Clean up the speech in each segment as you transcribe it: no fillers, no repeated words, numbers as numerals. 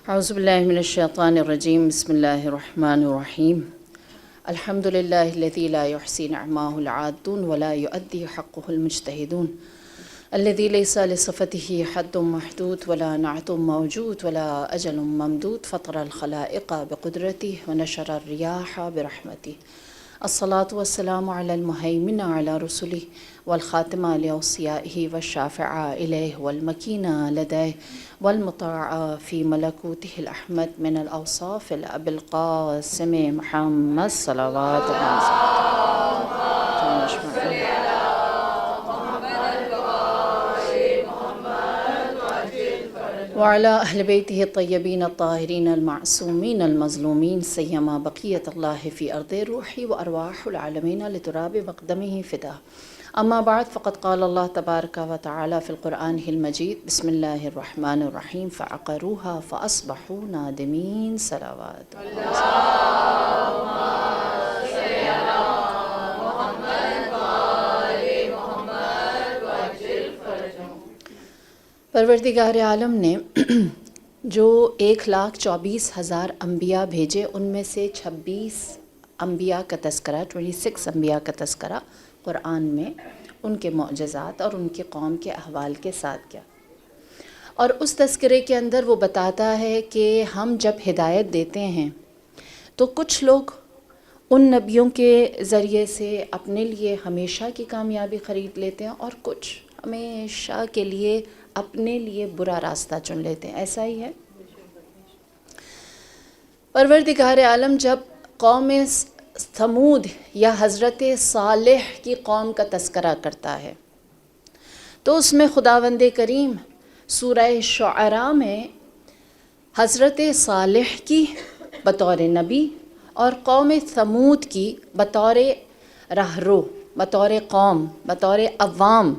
اعوذ باللہ من الشیطان الرجیم بسم اللہ الرحمن الرحیم الحمد للہ الذی لا یحصی نعماہ العادون ولا یؤدی حقہ المجتہدون الذی لیس لصفته حد محدود ولا نعت موجود ولا اجل ممدود فطر الخلائق بقدرته ونشر الریاح برحمته الصلاة والسلام علی المہیمن علی رسلہ والخاتم لأوصیائہ والشافع الیہ والمکین لدیہ والمطاع فی ملکوتہ الأحمد من الأوصاف الأب القاسم محمد صلوات وعلى أهل بيته الطيبين الطاهرين المعصومين المظلومين سيما بقية الله في أرض الروح وأرواح العالمين لتراب مقدمه فداه. أما بعد فقد قال الله تبارك وتعالى في القرآن المجيد بسم الله الرحمن الرحيم فعقروها فأصبحوا نادمين صلوات پروردگار عالم نے جو 1,24,000 انبیاء بھیجے ان میں سے 26 انبیاء کا تذکرہ 26 انبیاء کا تذکرہ قرآن میں ان کے معجزات اور ان کی قوم کے احوال کے ساتھ کیا، اور اس تذکرے کے اندر وہ بتاتا ہے کہ ہم جب ہدایت دیتے ہیں تو کچھ لوگ ان نبیوں کے ذریعے سے اپنے لیے ہمیشہ کی کامیابی خرید لیتے ہیں اور کچھ ہمیشہ کے لیے اپنے لیے برا راستہ چن لیتے ہیں. ایسا ہی ہے. پروردگار عالم جب قوم ثمود یا حضرت صالح کی قوم کا تذکرہ کرتا ہے تو اس میں خداوند کریم سورہ شعراء میں حضرت صالح کی بطور نبی اور قوم ثمود کی بطور راہرو، بطور قوم، بطور عوام،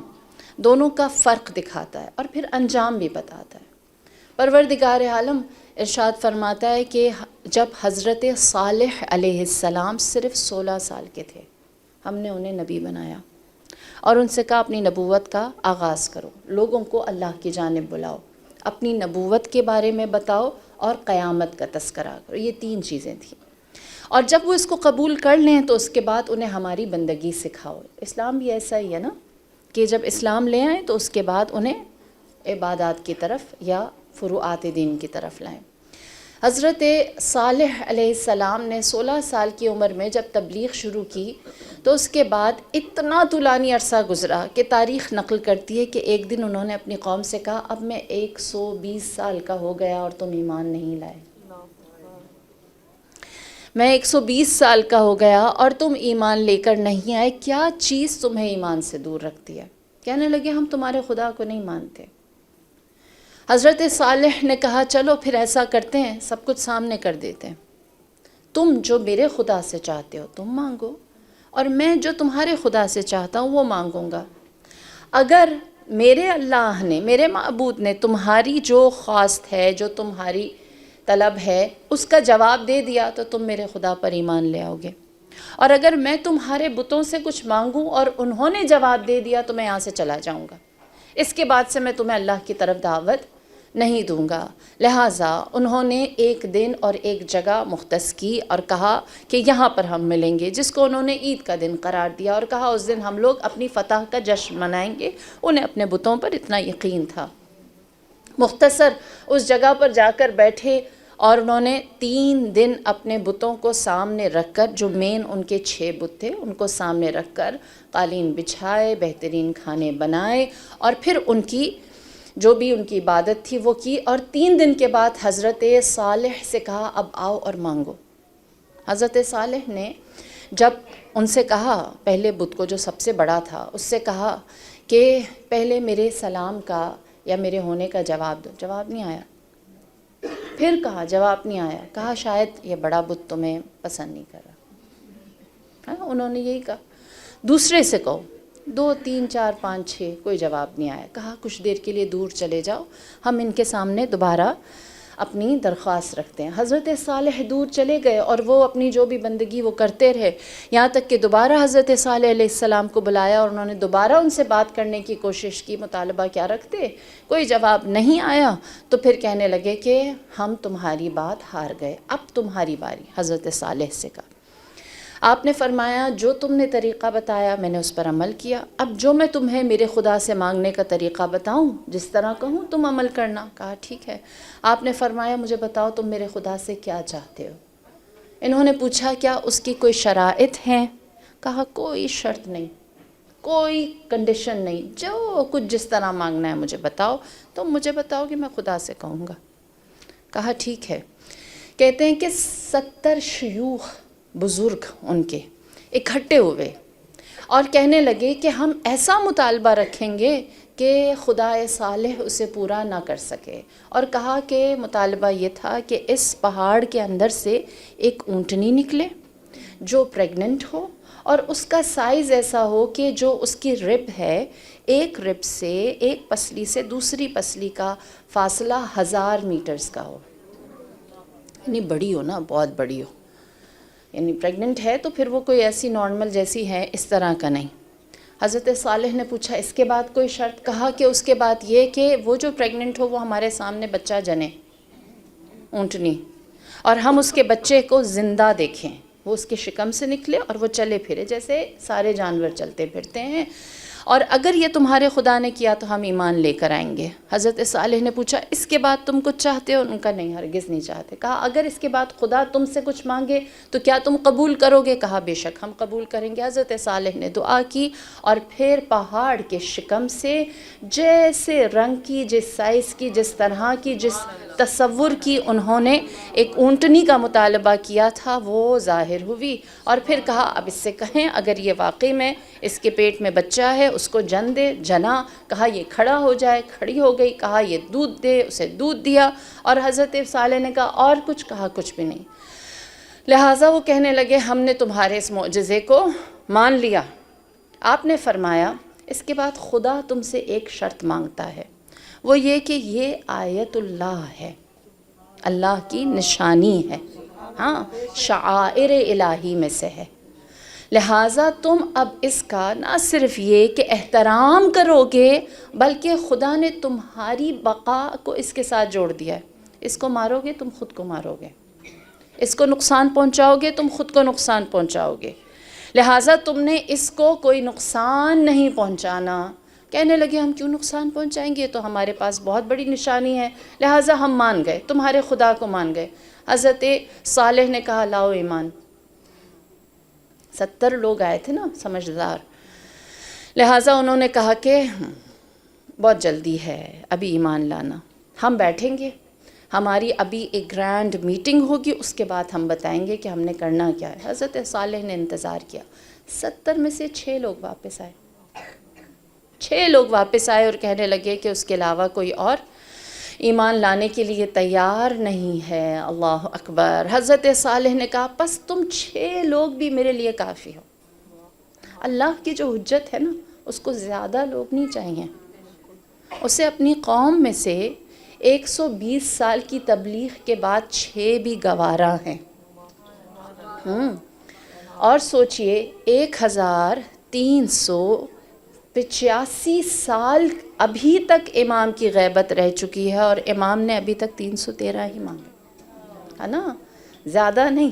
دونوں کا فرق دکھاتا ہے اور پھر انجام بھی بتاتا ہے. پروردگار عالم ارشاد فرماتا ہے کہ جب حضرت صالح علیہ السلام صرف 16 سال کے تھے ہم نے انہیں نبی بنایا اور ان سے کہا اپنی نبوت کا آغاز کرو، لوگوں کو اللہ کی جانب بلاؤ، اپنی نبوت کے بارے میں بتاؤ اور قیامت کا تذکرہ کرو. یہ 3 چیزیں تھیں، اور جب وہ اس کو قبول کر لیں تو اس کے بعد انہیں ہماری بندگی سکھاؤ. اسلام بھی ایسا ہی ہے نا کہ جب اسلام لے آئیں تو اس کے بعد انہیں عبادات کی طرف یا فروعات دین کی طرف لائیں. حضرت صالح علیہ السلام نے 16 سال کی عمر میں جب تبلیغ شروع کی تو اس کے بعد اتنا طولانی عرصہ گزرا کہ تاریخ نقل کرتی ہے کہ ایک دن انہوں نے اپنی قوم سے کہا اب میں 120 سال کا ہو گیا اور تم ایمان نہیں لائے. میں 120 سال کا ہو گیا اور تم ایمان لے کر نہیں آئے، کیا چیز تمہیں ایمان سے دور رکھتی ہے؟ کہنے لگے ہم تمہارے خدا کو نہیں مانتے. حضرت صالح نے کہا چلو پھر ایسا کرتے ہیں، سب کچھ سامنے کر دیتے ہیں، تم جو میرے خدا سے چاہتے ہو تم مانگو اور میں جو تمہارے خدا سے چاہتا ہوں وہ مانگوں گا. اگر میرے اللہ نے، میرے معبود نے تمہاری جو خواست ہے، جو تمہاری طلب ہے اس کا جواب دے دیا تو تم میرے خدا پر ایمان لے آؤ گے، اور اگر میں تمہارے بتوں سے کچھ مانگوں اور انہوں نے جواب دے دیا تو میں یہاں سے چلا جاؤں گا، اس کے بعد سے میں تمہیں اللہ کی طرف دعوت نہیں دوں گا. لہٰذا انہوں نے ایک دن اور ایک جگہ مختص کی اور کہا کہ یہاں پر ہم ملیں گے، جس کو انہوں نے عید کا دن قرار دیا اور کہا اس دن ہم لوگ اپنی فتح کا جشن منائیں گے. انہیں اپنے بتوں پر اتنا یقین تھا. مختصر اس جگہ پر جا کر بیٹھے اور انہوں نے 3 دن اپنے بتوں کو سامنے رکھ کر، جو مین ان کے 6 بت تھے ان کو سامنے رکھ کر قالین بچھائے، بہترین کھانے بنائے اور پھر ان کی جو بھی ان کی عبادت تھی وہ کی. اور 3 دن کے بعد حضرت صالح سے کہا اب آؤ اور مانگو. حضرت صالح نے جب ان سے کہا، پہلے بت کو جو سب سے بڑا تھا اس سے کہا کہ پہلے میرے سلام کا یا میرے ہونے کا جواب دو. جواب نہیں آیا. پھر کہا، جواب نہیں آیا. کہا شاید یہ بڑا بت تمہیں پسند نہیں کر رہا. انہوں نے یہی کہا. دوسرے سے کہو. 2 3 4 5 6 کوئی جواب نہیں آیا. کہا کچھ دیر کے لیے دور چلے جاؤ، ہم ان کے سامنے دوبارہ اپنی درخواست رکھتے ہیں۔ حضرت صالح دور چلے گئے اور وہ اپنی جو بھی بندگی وہ کرتے رہے، یہاں تک کہ دوبارہ حضرت صالح علیہ السلام کو بلایا اور انہوں نے دوبارہ ان سے بات کرنے کی کوشش کی، مطالبہ کیا رکھتے، کوئی جواب نہیں آیا، تو پھر کہنے لگے کہ ہم تمہاری بات ہار گئے، اب تمہاری باری۔ حضرت صالح سے کہا، آپ نے فرمایا جو تم نے طریقہ بتایا میں نے اس پر عمل کیا، اب جو میں تمہیں میرے خدا سے مانگنے کا طریقہ بتاؤں، جس طرح کہوں تم عمل کرنا۔ کہا ٹھیک ہے۔ آپ نے فرمایا مجھے بتاؤ تم میرے خدا سے کیا چاہتے ہو؟ انہوں نے پوچھا کیا اس کی کوئی شرائط ہیں؟ کہا کوئی شرط نہیں، کوئی کنڈیشن نہیں، جو کچھ جس طرح مانگنا ہے مجھے بتاؤ، تم مجھے بتاؤ کہ میں خدا سے کہوں گا۔ کہا ٹھیک ہے۔ کہتے ہیں کہ 70 شیوخ بزرگ ان کے اکٹھے ہوئے اور کہنے لگے کہ ہم ایسا مطالبہ رکھیں گے کہ خدا صالح اسے پورا نہ کر سکے، اور کہا کہ مطالبہ یہ تھا کہ اس پہاڑ کے اندر سے ایک اونٹنی نکلے جو پریگننٹ ہو، اور اس کا سائز ایسا ہو کہ جو اس کی رب ہے، ایک رب سے، ایک پسلی سے دوسری پسلی کا فاصلہ 1000 میٹرز کا ہو، یعنی بڑی ہو نا، بہت بڑی ہو، یعنی پریگننٹ ہے تو پھر وہ کوئی ایسی نارمل جیسی ہے اس طرح کا نہیں۔ حضرت صالح نے پوچھا اس کے بعد کوئی شرط؟ کہا کہ اس کے بعد یہ کہ وہ جو پریگننٹ ہو وہ ہمارے سامنے بچہ جنے، اونٹنی، اور ہم اس کے بچے کو زندہ دیکھیں، وہ اس کے شکم سے نکلے اور وہ چلے پھرے جیسے سارے جانور چلتے پھرتے ہیں، اور اگر یہ تمہارے خدا نے کیا تو ہم ایمان لے کر آئیں گے۔ حضرت صالح نے پوچھا اس کے بعد تم کچھ چاہتے ہو؟ ان کا نہیں، ہرگز نہیں چاہتے۔ کہا اگر اس کے بعد خدا تم سے کچھ مانگے تو کیا تم قبول کرو گے؟ کہا بے شک ہم قبول کریں گے۔ حضرت صالح نے دعا کی اور پھر پہاڑ کے شکم سے جیسے رنگ کی، جس سائز کی، جس طرح کی، جس تصور کی انہوں نے ایک اونٹنی کا مطالبہ کیا تھا وہ ظاہر ہوئی، اور پھر کہا اب اس سے کہیں اگر یہ واقعی میں اس کے پیٹ میں بچہ ہے اس کو جن دے۔ جنا، کہا یہ کھڑا ہو جائے، کھڑی ہو گئی، کہا یہ دودھ دے، اسے دودھ دیا، اور حضرت صالح نے کہا اور کچھ؟ کہا کچھ بھی نہیں۔ لہٰذا وہ کہنے لگے ہم نے تمہارے اس معجزے کو مان لیا۔ آپ نے فرمایا اس کے بعد خدا تم سے ایک شرط مانگتا ہے، وہ یہ کہ یہ آیت اللہ ہے، اللہ کی نشانی ہے، ہاں شعائر الہی میں سے ہے، لہٰذا تم اب اس کا نہ صرف یہ کہ احترام کرو گے بلکہ خدا نے تمہاری بقا کو اس کے ساتھ جوڑ دیا ہے۔ اس کو مارو گے تم خود کو مارو گے، اس کو نقصان پہنچاؤ گے تم خود کو نقصان پہنچاؤ گے، لہٰذا تم نے اس کو کوئی نقصان نہیں پہنچانا۔ کہنے لگے ہم کیوں نقصان پہنچائیں گے، تو ہمارے پاس بہت بڑی نشانی ہے، لہٰذا ہم مان گئے، تمہارے خدا کو مان گئے۔ حضرت صالح نے کہا لاؤ ایمان۔ 70 لوگ آئے تھے نا سمجھدار، لہٰذا انہوں نے کہا کہ بہت جلدی ہے ابھی ایمان لانا، ہم بیٹھیں گے، ہماری ابھی ایک گرینڈ میٹنگ ہوگی، اس کے بعد ہم بتائیں گے کہ ہم نے کرنا کیا ہے۔ حضرت صالح نے انتظار کیا، 70 میں سے 6 لوگ واپس آئے، 6 لوگ واپس آئے اور کہنے لگے کہ اس کے علاوہ کوئی اور ایمان لانے کے لیے تیار نہیں ہے۔ اللہ اکبر۔ حضرت صالح نے کہا پس تم 6 لوگ بھی میرے لیے کافی ہو۔ اللہ کی جو حجت ہے نا اس کو زیادہ لوگ نہیں چاہیے، اسے اپنی قوم میں سے 120 سال کی تبلیغ کے بعد 6 بھی گوارا ہیں۔ اور سوچئے 1385 سال ابھی تک امام کی غیبت رہ چکی ہے، اور امام نے ابھی تک 313 ہی مانگے، ہے نا، زیادہ نہیں،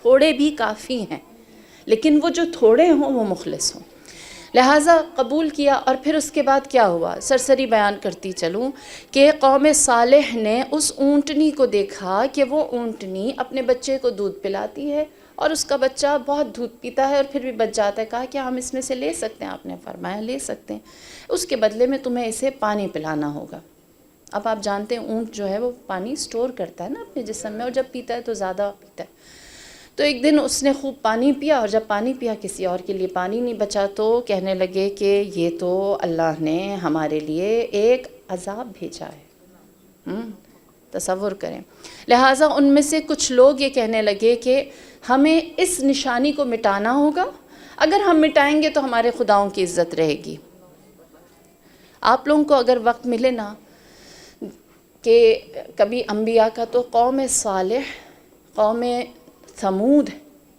تھوڑے بھی کافی ہیں، لیکن وہ جو تھوڑے ہوں وہ مخلص ہوں۔ لہٰذا قبول کیا، اور پھر اس کے بعد کیا ہوا سرسری بیان کرتی چلوں کہ قوم صالح نے اس اونٹنی کو دیکھا کہ وہ اونٹنی اپنے بچے کو دودھ پلاتی ہے اور اس کا بچہ بہت دودھ پیتا ہے اور پھر بھی بچ جاتا ہے۔ کہا کیا ہم اس میں سے لے سکتے ہیں؟ آپ نے فرمایا لے سکتے ہیں، اس کے بدلے میں تمہیں اسے پانی پلانا ہوگا۔ اب آپ جانتے ہیں اونٹ جو ہے وہ پانی سٹور کرتا ہے نا اپنے جسم میں، اور جب پیتا ہے تو زیادہ پیتا ہے۔ تو ایک دن اس نے خوب پانی پیا، اور جب پانی پیا کسی اور کے لیے پانی نہیں بچا، تو کہنے لگے کہ یہ تو اللہ نے ہمارے لیے ایک عذاب بھیجا ہے، تصور کریں۔ لہٰذا ان میں سے کچھ لوگ یہ کہنے لگے کہ ہمیں اس نشانی کو مٹانا ہوگا، اگر ہم مٹائیں گے تو ہمارے خداؤں کی عزت رہے گی۔ آپ لوگوں کو اگر وقت ملے نا کہ کبھی انبیاء کا تو قوم صالح، قوم ثمود،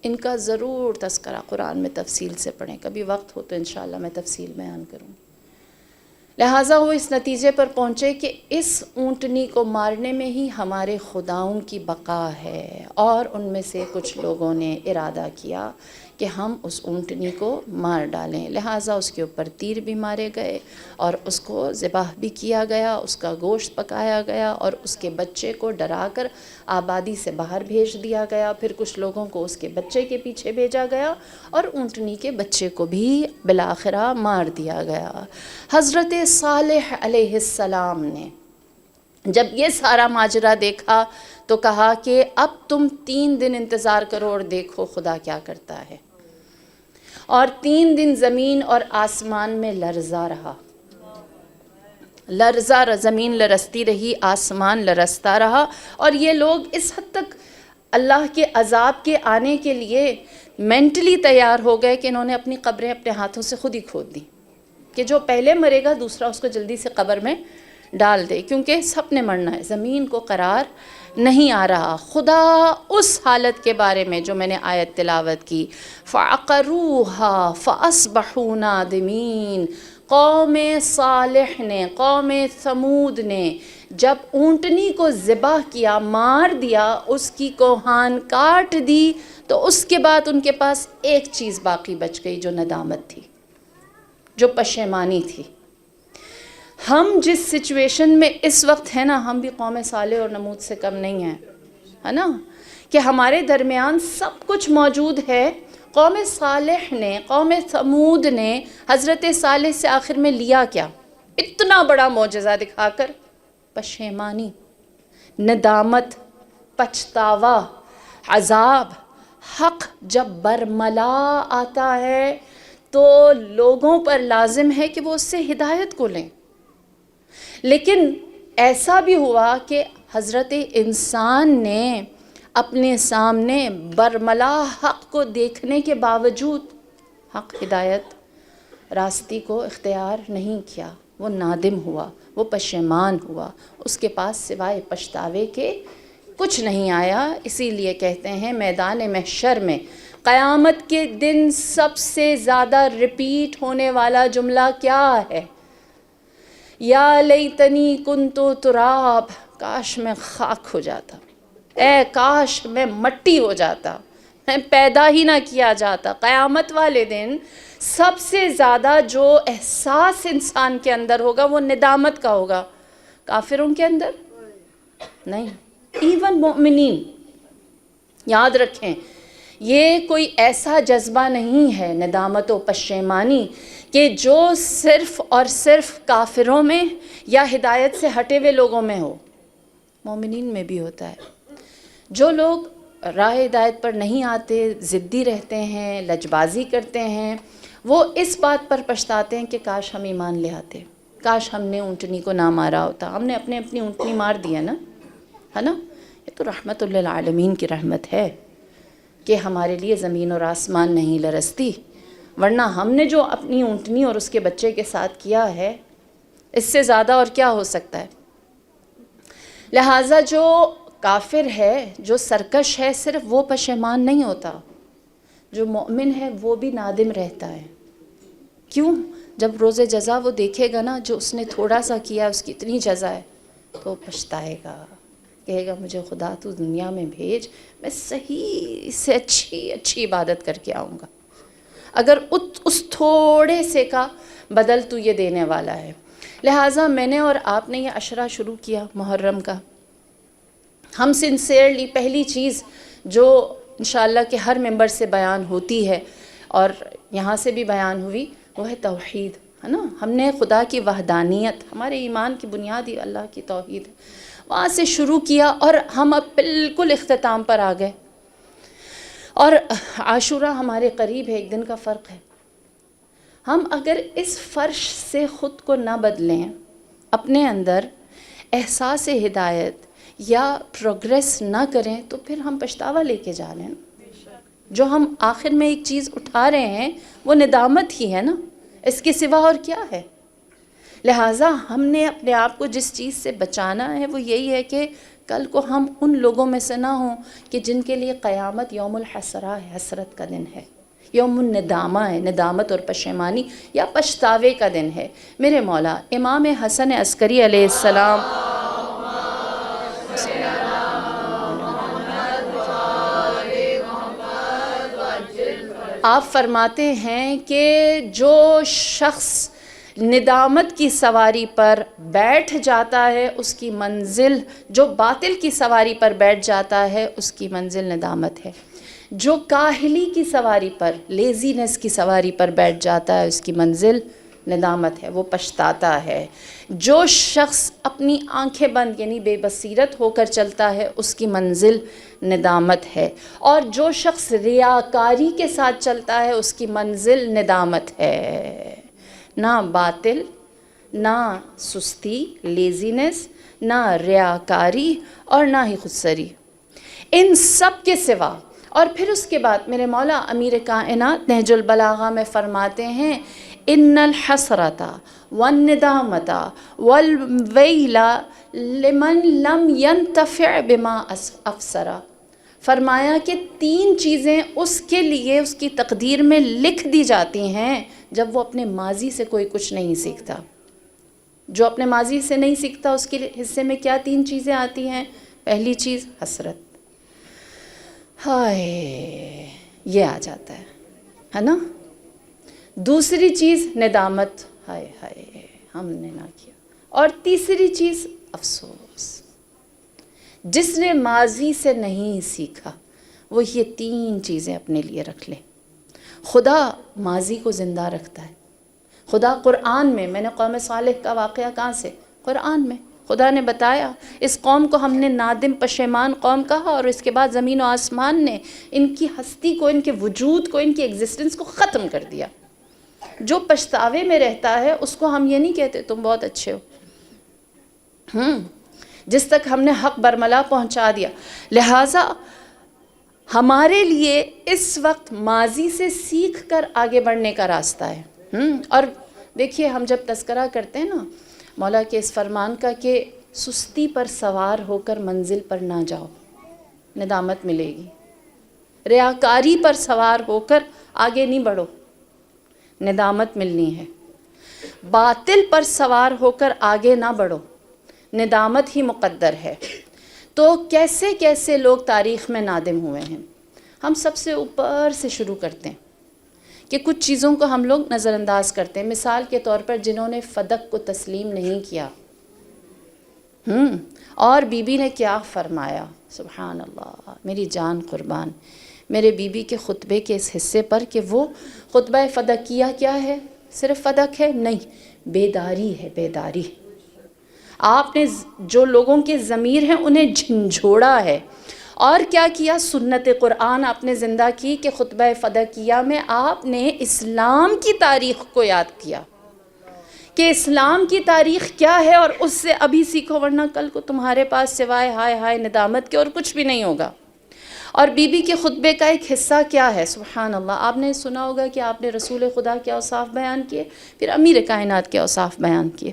ان کا ضرور تذکرہ قرآن میں تفصیل سے پڑھیں، کبھی وقت ہو تو انشاءاللہ میں تفصیل بیان کروں. لہٰذا وہ اس نتیجے پر پہنچے کہ اس اونٹنی کو مارنے میں ہی ہمارے خداؤں کی بقا ہے، اور ان میں سے کچھ لوگوں نے ارادہ کیا کہ ہم اس اونٹنی کو مار ڈالیں. لہٰذا اس کے اوپر تیر بھی مارے گئے اور اس کو ذبح بھی کیا گیا، اس کا گوشت پکایا گیا اور اس کے بچے کو ڈرا کر آبادی سے باہر بھیج دیا گیا. پھر کچھ لوگوں کو اس کے بچے کے پیچھے بھیجا گیا اور اونٹنی کے بچے کو بھی بالآخرہ مار دیا گیا. حضرت صالح علیہ السلام نے جب یہ سارا ماجرا دیکھا تو کہا کہ اب تم 3 دن انتظار کرو اور دیکھو خدا کیا کرتا ہے. اور 3 دن زمین اور آسمان میں لرزا رہا، زمین لرزتی رہی، آسمان لرزتا رہا، اور یہ لوگ اس حد تک اللہ کے عذاب کے آنے کے لیے مینٹلی تیار ہو گئے کہ انہوں نے اپنی قبریں اپنے ہاتھوں سے خود ہی کھود دیں کہ جو پہلے مرے گا دوسرا اس کو جلدی سے قبر میں ڈال دے، کیونکہ سب نے مرنا ہے، زمین کو قرار نہیں آ رہا. خدا اس حالت کے بارے میں جو میں نے آیت تلاوت کی، فَعَقَرُوهَا فَأَصْبَحُوا نَادِمِينَ، قوم صالح نے، قوم ثمود نے جب اونٹنی کو ذبح کیا، مار دیا، اس کی کوہان کاٹ دی، تو اس کے بعد ان کے پاس ایک چیز باقی بچ گئی جو ندامت تھی، جو پشیمانی تھی. ہم جس سچویشن میں اس وقت ہیں نا، ہم بھی قوم صالح اور نمود سے کم نہیں ہیں، ہے نا، کہ ہمارے درمیان سب کچھ موجود ہے. قوم صالح نے، قوم ثمود نے حضرت صالح سے آخر میں لیا کیا؟ اتنا بڑا معجزہ دکھا کر پشیمانی، ندامت، پچھتاوا، عذاب. حق جب برملا آتا ہے تو لوگوں پر لازم ہے کہ وہ اس سے ہدایت کو لیں. لیکن ایسا بھی ہوا کہ حضرت انسان نے اپنے سامنے برملا حق کو دیکھنے کے باوجود حق ہدایت راستی کو اختیار نہیں کیا. وہ نادم ہوا، وہ پشیمان ہوا، اس کے پاس سوائے پچھتاوے کے کچھ نہیں آیا. اسی لیے کہتے ہیں میدان محشر میں قیامت کے دن سب سے زیادہ ریپیٹ ہونے والا جملہ کیا ہے؟ یا لیتنی کنتو تراب، کاش میں خاک ہو جاتا، اے کاش میں مٹی ہو جاتا، میں پیدا ہی نہ کیا جاتا. قیامت والے دن سب سے زیادہ جو احساس انسان کے اندر ہوگا وہ ندامت کا ہوگا. کافروں کے اندر نہیں، ایون مومنین. یاد رکھیں یہ کوئی ایسا جذبہ نہیں ہے ندامت و پشیمانی کہ جو صرف اور صرف کافروں میں یا ہدایت سے ہٹے ہوئے لوگوں میں ہو، مومنین میں بھی ہوتا ہے. جو لوگ راہ ہدایت پر نہیں آتے، ضدی رہتے ہیں، لجبازی کرتے ہیں، وہ اس بات پر پچھتاتے ہیں کہ کاش ہم ایمان لے آتے، کاش ہم نے اونٹنی کو نہ مارا ہوتا. ہم نے اپنی اونٹنی مار دیا نا، ہے نا. یہ تو رحمت للعالمین کی رحمت ہے کہ ہمارے لیے زمین اور آسمان نہیں لرزتی، ورنہ ہم نے جو اپنی اونٹنی اور اس کے بچے کے ساتھ کیا ہے اس سے زیادہ اور کیا ہو سکتا ہے. لہٰذا جو کافر ہے، جو سرکش ہے، صرف وہ پشیمان نہیں ہوتا، جو مومن ہے وہ بھی نادم رہتا ہے. کیوں؟ جب روز جزا وہ دیکھے گا نا، جو اس نے تھوڑا سا کیا اس کی اتنی جزا ہے، تو پچھتائے گا، کہے گا مجھے خدا تو دنیا میں بھیج، میں صحیح سے اچھی عبادت کر کے آؤں گا، اگر اس تھوڑے سے کا بدل تو یہ دینے والا ہے. لہٰذا میں نے اور آپ نے یہ عشرہ شروع کیا محرم کا. ہم سنسیئرلی پہلی چیز جو انشاءاللہ کہ ہر ممبر سے بیان ہوتی ہے اور یہاں سے بھی بیان ہوئی، وہ ہے توحید، ہے نا. ہم نے خدا کی وحدانیت، ہمارے ایمان کی بنیاد ہی اللہ کی توحید ہے، وہاں سے شروع کیا اور ہم اب بالکل اختتام پر آ گئے. اور عاشورہ ہمارے قریب ہے، 1 دن کا فرق ہے. ہم اگر اس فرش سے خود کو نہ بدلیں، اپنے اندر احساس ہدایت یا پروگریس نہ کریں، تو پھر ہم پچھتاوا لے کے جا رہے ہیں. جو ہم آخر میں ایک چیز اٹھا رہے ہیں وہ ندامت ہی ہے نا، اس کے سوا اور کیا ہے. لہٰذا ہم نے اپنے آپ کو جس چیز سے بچانا ہے وہ یہی ہے کہ کل کو ہم ان لوگوں میں سے نہ ہوں کہ جن کے لیے قیامت یوم الحسرہ ہے، حسرت کا دن ہے، یوم الندامہ ہے، ندامت اور پشیمانی یا پچھتاوے کا دن ہے۔ میرے مولا امام حسن عسکری علیہ السلام آپ فرماتے ہیں کہ جو شخص ندامت کی سواری پر بیٹھ جاتا ہے اس کی منزل، جو باطل کی سواری پر بیٹھ جاتا ہے اس کی منزل ندامت ہے، جو کاہلی کی سواری پر، لیزینس کی سواری پر بیٹھ جاتا ہے اس کی منزل ندامت ہے، وہ پچھتاتا ہے۔ جو شخص اپنی آنکھیں بند یعنی بے بصیرت ہو کر چلتا ہے اس کی منزل ندامت ہے، اور جو شخص ریاکاری کے ساتھ چلتا ہے اس کی منزل ندامت ہے۔ نہ باطل، نہ سستی، لیزینس، نہ ریاکاری اور نہ ہی خودسری، ان سب کے سوا۔ اور پھر اس کے بعد میرے مولا امیر کائنات نہج البلاغہ میں فرماتے ہیں ان الحسرۃ والندامۃ والویل لمن لم ينتفع بما افسر، فرمایا کہ 3 چیزیں اس کے لیے اس کی تقدیر میں لکھ دی جاتی ہیں جب وہ اپنے ماضی سے کوئی کچھ نہیں سیکھتا۔ جو اپنے ماضی سے نہیں سیکھتا اس کے حصے میں کیا 3 چیزیں آتی ہیں؟ پہلی چیز حسرت، ہائے یہ آ جاتا ہے نا۔ دوسری چیز ندامت، ہائے ہائے ہم نے نہ کیا۔ اور تیسری چیز افسوس۔ جس نے ماضی سے نہیں سیکھا وہ یہ 3 چیزیں اپنے لیے رکھ لے۔ خدا ماضی کو زندہ رکھتا ہے۔ خدا قرآن میں نے قوم صالح کا واقعہ کہاں سے؟ قرآن میں خدا نے بتایا اس قوم کو ہم نے نادم پشیمان قوم کہا، اور اس کے بعد زمین و آسمان نے ان کی ہستی کو، ان کے وجود کو، ان کی ایگزسٹنس کو ختم کر دیا۔ جو پچھتاوے میں رہتا ہے اس کو ہم یہ نہیں کہتے تم بہت اچھے ہو، جس تک ہم نے حق برملا پہنچا دیا۔ لہٰذا ہمارے لیے اس وقت ماضی سے سیکھ کر آگے بڑھنے کا راستہ ہے۔ اور دیکھیے ہم جب تذکرہ کرتے ہیں نا مولا کے اس فرمان کا کہ سستی پر سوار ہو کر منزل پر نہ جاؤ، ندامت ملے گی۔ ریاکاری پر سوار ہو کر آگے نہیں بڑھو، ندامت ملنی ہے۔ باطل پر سوار ہو کر آگے نہ بڑھو، ندامت ہی مقدر ہے۔ تو کیسے کیسے لوگ تاریخ میں نادم ہوئے ہیں؟ ہم سب سے اوپر سے شروع کرتے ہیں کہ کچھ چیزوں کو ہم لوگ نظر انداز کرتے ہیں۔ مثال کے طور پر جنہوں نے فدق کو تسلیم نہیں کیا، اور بی بی نے کیا فرمایا، سبحان اللہ، میری جان قربان میرے بی بی کے خطبے کے اس حصے پر کہ وہ خطبہ فدقیہ کیا ہے؟ صرف فدق ہے؟ نہیں، بیداری ہے، بیداری۔ آپ نے جو لوگوں کے ضمیر ہیں انہیں جھنجھوڑا ہے، اور کیا کیا؟ سنت قرآن آپ نے زندہ کی کہ خطبہ فدقیہ میں آپ نے اسلام کی تاریخ کو یاد کیا کہ اسلام کی تاریخ کیا ہے، اور اس سے ابھی سیکھو ورنہ کل کو تمہارے پاس سوائے ہائے ہائے ندامت کے اور کچھ بھی نہیں ہوگا۔ اور بی بی کے خطبے کا ایک حصہ کیا ہے؟ سبحان اللہ، آپ نے سنا ہوگا کہ آپ نے رسول خدا کے اوصاف بیان کیے، پھر امیر کائنات کے اوصاف بیان کیے۔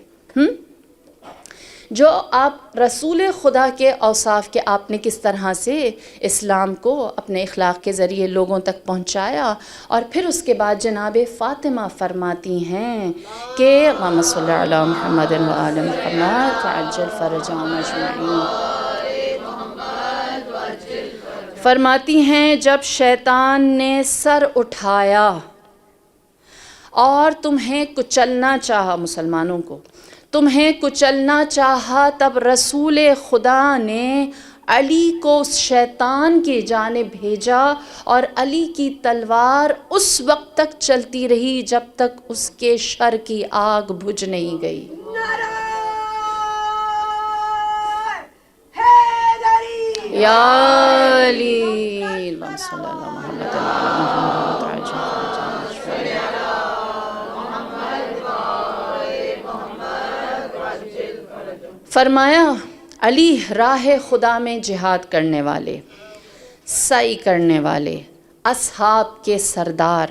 جو آپ رسول خدا کے اوصاف کے آپ نے کس طرح سے اسلام کو اپنے اخلاق کے ذریعے لوگوں تک پہنچایا، اور پھر اس کے بعد جناب فاطمہ فرماتی ہیں کہ اللہم صلی علی محمد و آل محمد وعجل فرجہم اجمعین، فرماتی ہیں جب شیطان نے سر اٹھایا اور تمہیں کچلنا چاہا، مسلمانوں کو تمہیں کچلنا چاہا، تب رسول خدا نے علی کو اس شیطان کی جانب بھیجا، اور علی کی تلوار اس وقت تک چلتی رہی جب تک اس کے شر کی آگ بجھ نہیں گئی۔ یا علی اللہم صلی اللہ محمد فرمایا علی راہ خدا میں جہاد کرنے والے، سعی کرنے والے، اصحاب کے سردار،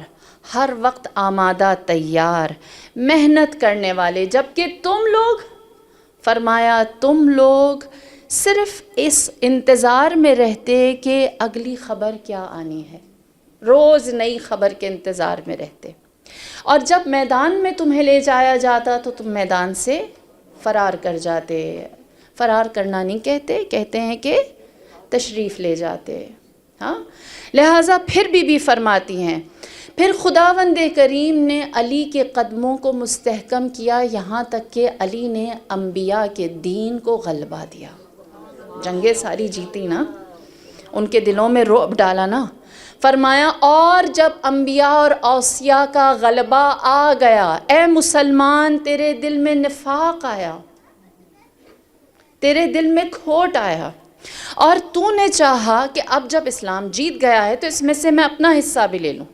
ہر وقت آمادہ تیار، محنت کرنے والے، جبکہ تم لوگ، فرمایا تم لوگ صرف اس انتظار میں رہتے کہ اگلی خبر کیا آنی ہے، روز نئی خبر کے انتظار میں رہتے، اور جب میدان میں تمہیں لے جایا جاتا تو تم میدان سے فرار کر جاتے۔ فرار کرنا نہیں کہتے، کہتے ہیں کہ تشریف لے جاتے۔ ہاں، لہٰذا پھر بی فرماتی ہیں، پھر خداوند کریم نے علی کے قدموں کو مستحکم کیا، یہاں تک کہ علی نے انبیاء کے دین کو غلبہ دیا۔ جنگیں ساری جیتی نا، ان کے دلوں میں رعب ڈالا نا۔ فرمایا اور جب انبیاء اور اوصیاء کا غلبہ آ گیا، اے مسلمان تیرے دل میں نفاق آیا، تیرے دل میں کھوٹ آیا، اور تو نے چاہا کہ اب جب اسلام جیت گیا ہے تو اس میں سے میں اپنا حصہ بھی لے لوں۔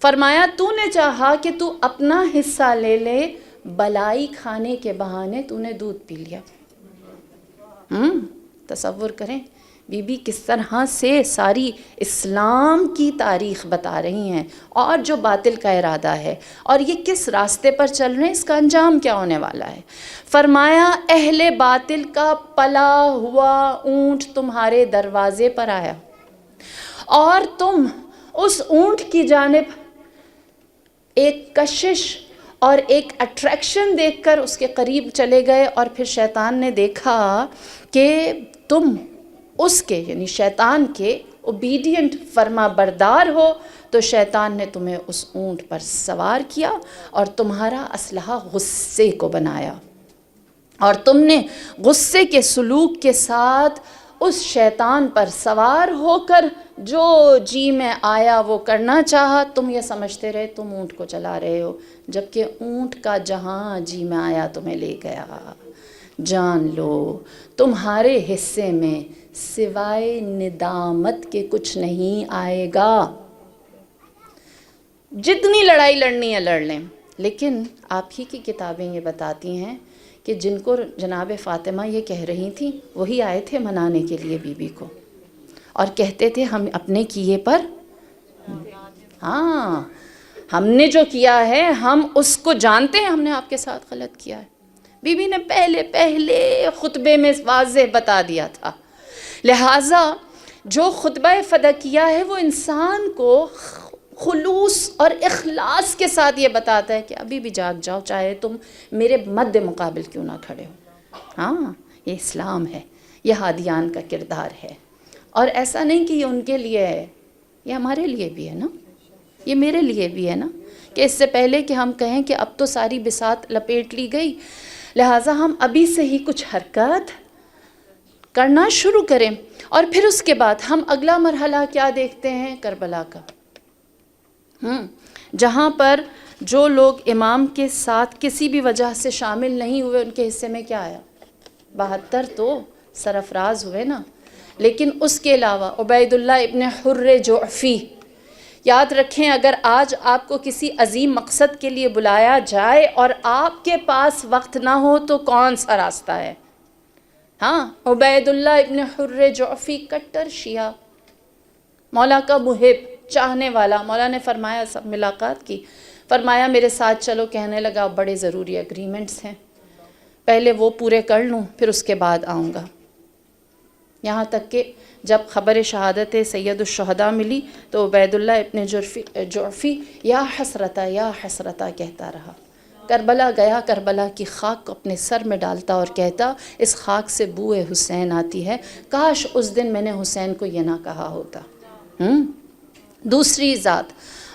فرمایا تو نے چاہا کہ تو اپنا حصہ لے لے، بلائی کھانے کے بہانے تو نے دودھ پی لیا۔ تصور کریں بی بی کس طرح سے ساری اسلام کی تاریخ بتا رہی ہیں، اور جو باطل کا ارادہ ہے اور یہ کس راستے پر چل رہے ہیں، اس کا انجام کیا ہونے والا ہے۔ فرمایا اہل باطل کا پلا ہوا اونٹ تمہارے دروازے پر آیا، اور تم اس اونٹ کی جانب ایک کشش اور ایک اٹریکشن دیکھ کر اس کے قریب چلے گئے، اور پھر شیطان نے دیکھا کہ تم اس کے یعنی شیطان کے اوبیڈینٹ فرما بردار ہو، تو شیطان نے تمہیں اس اونٹ پر سوار کیا اور تمہارا اسلحہ غصے کو بنایا، اور تم نے غصے کے سلوک کے ساتھ اس شیطان پر سوار ہو کر جو جی میں آیا وہ کرنا چاہا۔ تم یہ سمجھتے رہے تم اونٹ کو چلا رہے ہو، جبکہ اونٹ کا جہاں جی میں آیا تمہیں لے گیا۔ جان لو تمہارے حصے میں سوائے ندامت کے کچھ نہیں آئے گا۔ جتنی لڑائی لڑنی ہے لڑ لیں، لیکن آپ ہی کی کتابیں یہ بتاتی ہیں کہ جن کو جناب فاطمہ یہ کہہ رہی تھیں وہی آئے تھے منانے کے لیے بی بی کو، اور کہتے تھے ہم اپنے کیے پر، ہاں ہم نے جو کیا ہے ہم اس کو جانتے ہیں، ہم نے آپ کے ساتھ غلط کیا ہے۔ بی بی نے پہلے خطبے میں واضح بتا دیا تھا، لہٰذا جو خطبہ فدکیہ ہے وہ انسان کو خلوص اور اخلاص کے ساتھ یہ بتاتا ہے کہ ابھی بھی جاگ جاؤ، چاہے تم میرے مد مقابل کیوں نہ کھڑے ہو۔ ہاں یہ اسلام ہے، یہ ہادیان کا کردار ہے، اور ایسا نہیں کہ یہ ان کے لیے ہے، یہ ہمارے لیے بھی ہے نا، یہ میرے لیے بھی ہے نا، کہ اس سے پہلے کہ ہم کہیں کہ اب تو ساری بساط لپیٹ لی گئی، لہٰذا ہم ابھی سے ہی کچھ حرکات کرنا شروع کریں۔ اور پھر اس کے بعد ہم اگلا مرحلہ کیا دیکھتے ہیں؟ کربلا کا، جہاں پر جو لوگ امام کے ساتھ کسی بھی وجہ سے شامل نہیں ہوئے ان کے حصے میں کیا آیا؟ 72 تو سرفراز ہوئے نا، لیکن اس کے علاوہ عبید اللہ ابن حر جعفی، یاد رکھیں اگر آج آپ کو کسی عظیم مقصد کے لیے بلایا جائے اور آپ کے پاس وقت نہ ہو تو کون سا راستہ ہے؟ ہاں عبید اللہ ابن حر جعفی کٹر شیعہ، مولا کا محب چاہنے والا۔ مولا نے فرمایا سب ملاقات کی، فرمایا میرے ساتھ چلو، کہنے لگا بڑے ضروری اگریمنٹس ہیں، پہلے وہ پورے کر لوں پھر اس کے بعد آؤں گا۔ یہاں تک کہ جب خبر شہادت سید الشہداء ملی تو عبید اللہ ابن جعفی یا حسرتا کہتا رہا۔ کربلا گیا، کربلا کی خاک کو اپنے سر میں ڈالتا اور کہتا اس خاک سے بوئے حسین آتی ہے، کاش اس دن میں نے حسین کو یہ نہ کہا ہوتا۔ دوسری ذات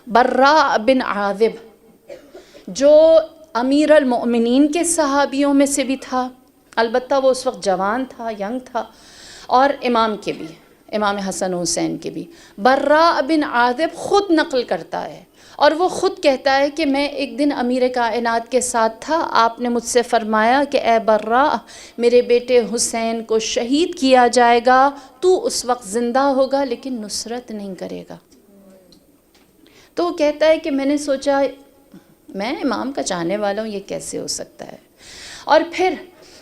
براء بن عازب، جو امیر المؤمنین کے صحابیوں میں سے بھی تھا، البتہ وہ اس وقت جوان تھا، ینگ تھا، اور امام کے بھی، امام حسن و حسین کے بھی۔ براء بن عازب خود نقل کرتا ہے اور وہ خود کہتا ہے کہ میں ایک دن امیر کائنات کے ساتھ تھا، آپ نے مجھ سے فرمایا کہ اے براء میرے بیٹے حسین کو شہید کیا جائے گا، تو اس وقت زندہ ہوگا لیکن نصرت نہیں کرے گا۔ تو وہ کہتا ہے کہ میں نے سوچا میں امام کا چاہنے والا ہوں، یہ کیسے ہو سکتا ہے؟ اور پھر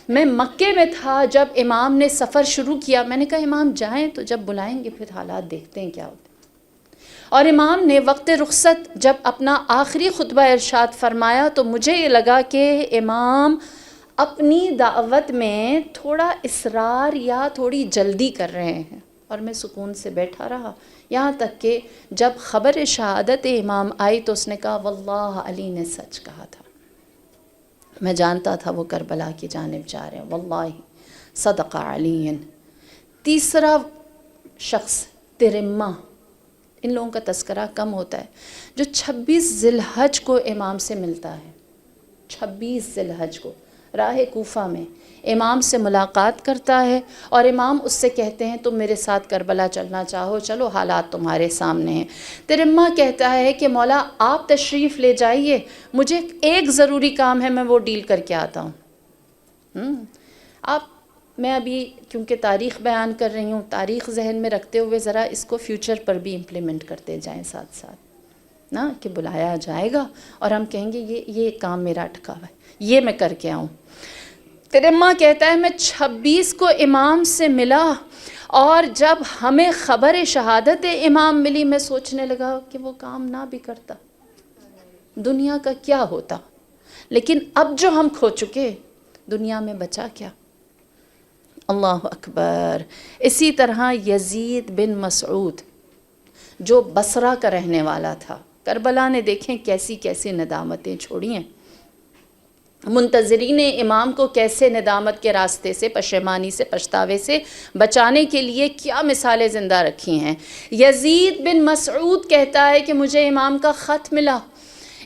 میں مکے میں تھا جب امام نے سفر شروع کیا، میں نے کہا امام جائیں تو جب بلائیں گے پھر حالات دیکھتے ہیں کیا ہوتے ہیں۔ اور امام نے وقت رخصت جب اپنا آخری خطبہ ارشاد فرمایا تو مجھے یہ لگا کہ امام اپنی دعوت میں تھوڑا اصرار یا تھوڑی جلدی کر رہے ہیں، اور میں سکون سے بیٹھا رہا یہاں تک کہ جب خبر شہادت امام آئی تو اس نے کہا واللہ علی نے سچ کہا تھا، میں جانتا تھا وہ کربلا کی جانب جا رہے ہیں، واللہ صدق علی۔ تیسرا شخص ترمہ، ان لوگوں کا تذکرہ کم ہوتا ہے، جو 26 ذی الحج کو امام سے ملتا ہے، 26 ذی الحج کو راہ کوفہ میں امام سے ملاقات کرتا ہے، اور امام اس سے کہتے ہیں تم میرے ساتھ کربلا چلنا چاہو چلو، حالات تمہارے سامنے ہیں۔ ترمہ کہتا ہے کہ مولا آپ تشریف لے جائیے، مجھے ایک ضروری کام ہے، میں وہ ڈیل کر کے آتا ہوں۔ میں ابھی کیونکہ تاریخ بیان کر رہی ہوں، تاریخ ذہن میں رکھتے ہوئے ذرا اس کو فیوچر پر بھی امپلیمنٹ کرتے جائیں ساتھ ساتھ نا، کہ بلایا جائے گا اور ہم کہیں گے یہ کام میرا اٹکا ہوا ہے، یہ میں کر کے آؤں۔ ترمہ کہتا ہے میں 26 کو امام سے ملا، اور جب ہمیں خبر شہادت امام ملی میں سوچنے لگا کہ وہ کام نہ بھی کرتا دنیا کا کیا ہوتا، لیکن اب جو ہم کھو چکے دنیا میں بچا کیا۔ اللہ اکبر۔ اسی طرح یزید بن مسعود جو بصرہ کا رہنے والا تھا، کربلا نے دیکھیں کیسی کیسی ندامتیں چھوڑی ہیں، منتظرین امام کو کیسے ندامت کے راستے سے، پشیمانی سے، پچھتاوے سے بچانے کے لیے کیا مثالیں زندہ رکھی ہیں۔ یزید بن مسعود کہتا ہے کہ مجھے امام کا خط ملا،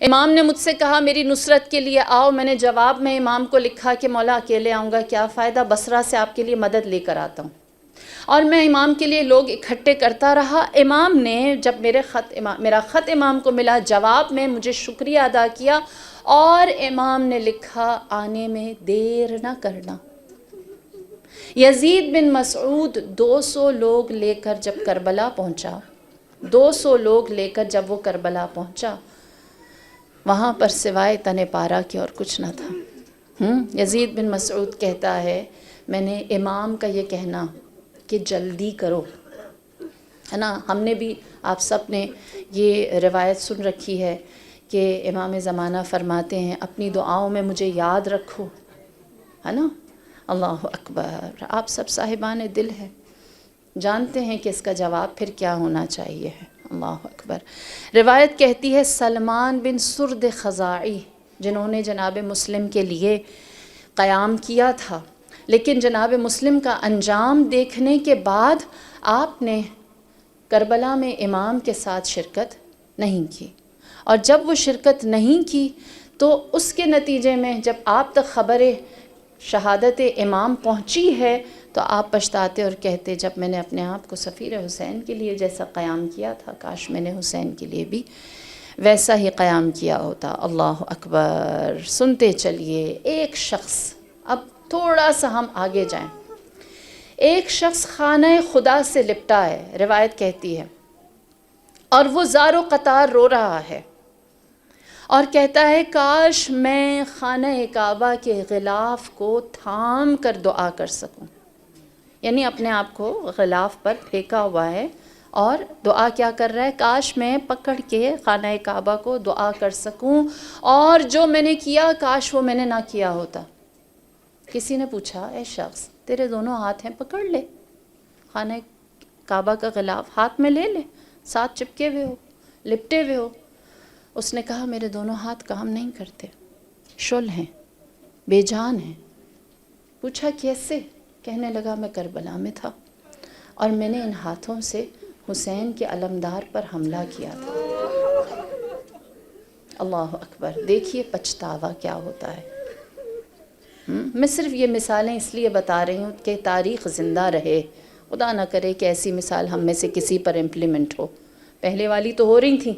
امام نے مجھ سے کہا میری نصرت کے لیے آؤ، میں نے جواب میں امام کو لکھا کہ مولا اکیلے آؤں گا کیا فائدہ، بصرہ سے آپ کے لیے مدد لے کر آتا ہوں، اور میں امام کے لیے لوگ اکٹھے کرتا رہا۔ امام نے جب میرا خط امام کو ملا، جواب میں مجھے شکریہ ادا کیا، اور امام نے لکھا آنے میں دیر نہ کرنا۔ یزید بن مسعود 200 لوگ لے کر جب کربلا پہنچا، 200 لوگ لے کر جب وہ کربلا پہنچا، وہاں پر سوائے تن پارا کے اور کچھ نہ تھا۔ یزید بن مسعود کہتا ہے میں نے امام کا یہ کہنا کہ جلدی کرو، ہے نا، ہم نے بھی آپ سب نے یہ روایت سن رکھی ہے کہ امام زمانہ فرماتے ہیں اپنی دعاؤں میں مجھے یاد رکھو، ہے نا۔ اللہ اکبر۔ آپ سب صاحبان دل ہے، جانتے ہیں کہ اس کا جواب پھر کیا ہونا چاہیے ہے۔ اللہ اکبر۔ روایت کہتی ہے سلمان بن سرد خزاعی، جنہوں نے جناب مسلم کے لیے قیام کیا تھا، لیکن جناب مسلم کا انجام دیکھنے کے بعد آپ نے کربلا میں امام کے ساتھ شرکت نہیں کی، اور جب وہ شرکت نہیں کی تو اس کے نتیجے میں جب آپ تک خبر شہادت امام پہنچی ہے تو آپ پچھتاتے اور کہتے جب میں نے اپنے آپ کو سفیر حسین کے لیے جیسا قیام کیا تھا کاش میں نے حسین کے لیے بھی ویسا ہی قیام کیا ہوتا۔ اللہ اکبر۔ سنتے چلیے، ایک شخص، اب تھوڑا سا ہم آگے جائیں، ایک شخص خانہ خدا سے لپٹا ہے، روایت کہتی ہے، اور وہ زار و قطار رو رہا ہے اور کہتا ہے کاش میں خانہ کعبہ کے غلاف کو تھام کر دعا کر سکوں، یعنی اپنے آپ کو غلاف پر پھینکا ہوا ہے اور دعا کیا کر رہا ہے، کاش میں پکڑ کے خانہ کعبہ کو دعا کر سکوں، اور جو میں نے کیا کاش وہ میں نے نہ کیا ہوتا۔ کسی نے پوچھا اے شخص تیرے دونوں ہاتھ ہیں، پکڑ لے خانہ کعبہ کا غلاف، ہاتھ میں لے لے، ساتھ چپکے ہوئے ہو، لپٹے ہوئے ہو۔ اس نے کہا میرے دونوں ہاتھ کام نہیں کرتے، شل ہیں، بے جان ہیں۔ پوچھا کیسے؟ کہنے لگا میں کربلا میں تھا اور میں نے ان ہاتھوں سے حسین کے علمدار پر حملہ کیا تھا۔ اللہ اکبر۔ دیکھیے پچھتاوا کیا ہوتا ہے۔ میں صرف یہ مثالیں اس لیے بتا رہی ہوں کہ تاریخ زندہ رہے، خدا نہ کرے کہ ایسی مثال ہم میں سے کسی پر امپلیمنٹ ہو۔ پہلے والی تو ہو رہی تھیں،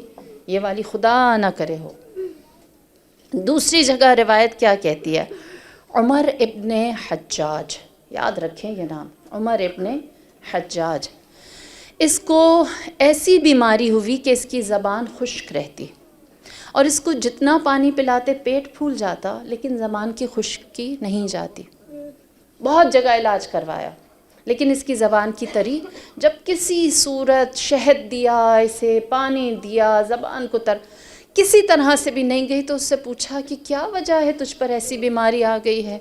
یہ والی خدا نہ کرے ہو۔ دوسری جگہ روایت کیا کہتی ہے؟ عمر ابن حجاج، یاد رکھیں یہ نام، عمر ابن حجاج، اس کو ایسی بیماری ہوئی کہ اس کی زبان خشک رہتی، اور اس کو جتنا پانی پلاتے پیٹ پھول جاتا لیکن زبان کی خشکی نہیں جاتی۔ بہت جگہ علاج کروایا، لیکن اس کی زبان کی تری جب کسی صورت شہد دیا، اسے پانی دیا، زبان کو کسی طرح سے بھی نہیں گئی، تو اس سے پوچھا کہ کیا وجہ ہے تجھ پر ایسی بیماری آ گئی ہے،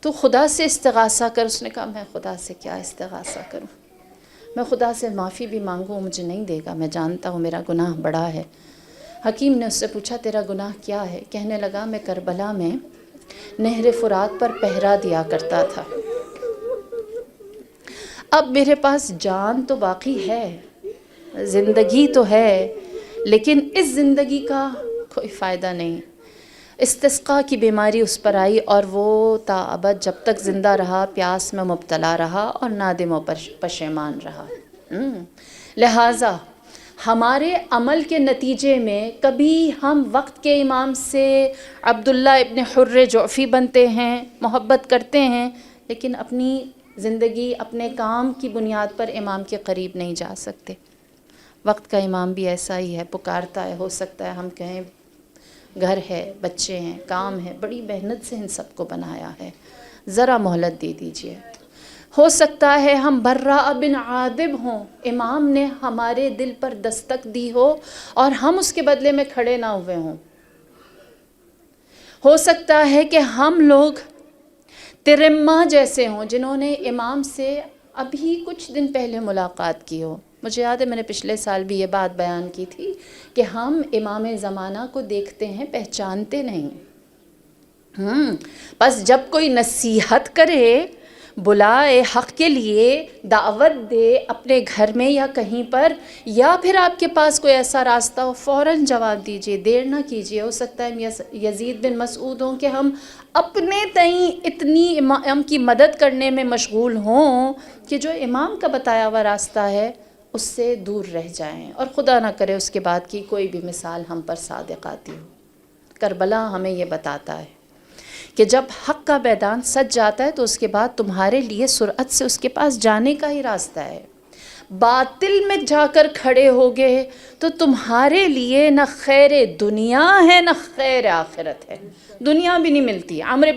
تو خدا سے استغاثہ کر۔ اس نے کہا میں خدا سے کیا استغاثہ کروں، میں خدا سے معافی بھی مانگوں مجھے نہیں دے گا، میں جانتا ہوں میرا گناہ بڑا ہے۔ حکیم نے اس سے پوچھا تیرا گناہ کیا ہے؟ کہنے لگا میں کربلا میں نہر فرات پر پہرا دیا کرتا تھا، اب میرے پاس جان تو باقی ہے، زندگی تو ہے، لیکن اس زندگی کا کوئی فائدہ نہیں۔ استسقاء کی بیماری اس پر آئی اور وہ تا ابد جب تک زندہ رہا پیاس میں مبتلا رہا اور نادم و پشیمان رہا۔ لہٰذا ہمارے عمل کے نتیجے میں کبھی ہم وقت کے امام سے عبداللہ ابن حر جعفی بنتے ہیں، محبت کرتے ہیں، لیکن اپنی زندگی اپنے کام کی بنیاد پر امام کے قریب نہیں جا سکتے۔ وقت کا امام بھی ایسا ہی ہے، پکارتا ہے، ہو سکتا ہے ہم کہیں گھر ہے، بچے ہیں، کام ہے، بڑی محنت سے ان سب کو بنایا ہے، ذرا مہلت دے دیجئے۔ ہو سکتا ہے ہم براء بن عادب ہوں، امام نے ہمارے دل پر دستک دی ہو اور ہم اس کے بدلے میں کھڑے نہ ہوئے ہوں۔ ہو سکتا ہے کہ ہم لوگ ترمہ جیسے ہوں جنہوں نے امام سے ابھی کچھ دن پہلے ملاقات کی ہو۔ مجھے یاد ہے میں نے پچھلے سال بھی یہ بات بیان کی تھی کہ ہم امام زمانہ کو دیکھتے ہیں، پہچانتے نہیں۔ بس جب کوئی نصیحت کرے، بلائے، حق کے لیے دعوت دے اپنے گھر میں یا کہیں پر، یا پھر آپ کے پاس کوئی ایسا راستہ ہو، فوراً جواب دیجئے، دیر نہ کیجئے۔ ہو سکتا ہے یزید بن مسعود ہوں کہ ہم اپنے تئیں اتنی امام کی مدد کرنے میں مشغول ہوں کہ جو امام کا بتایا ہوا راستہ ہے اس سے دور رہ جائیں، اور خدا نہ کرے اس کے بعد کی کوئی بھی مثال ہم پر صادق آتی ہو۔ کربلا ہمیں یہ بتاتا ہے کہ جب حق کا میدان سج جاتا ہے تو اس کے بعد تمہارے لیے سرعت سے اس کے پاس جانے کا ہی راستہ ہے۔ باطل میں جا کر کھڑے ہوگے تو تمہارے لیے نہ خیر دنیا ہے نہ خیر آخرت ہے، دنیا بھی نہیں ملتی۔ عمرو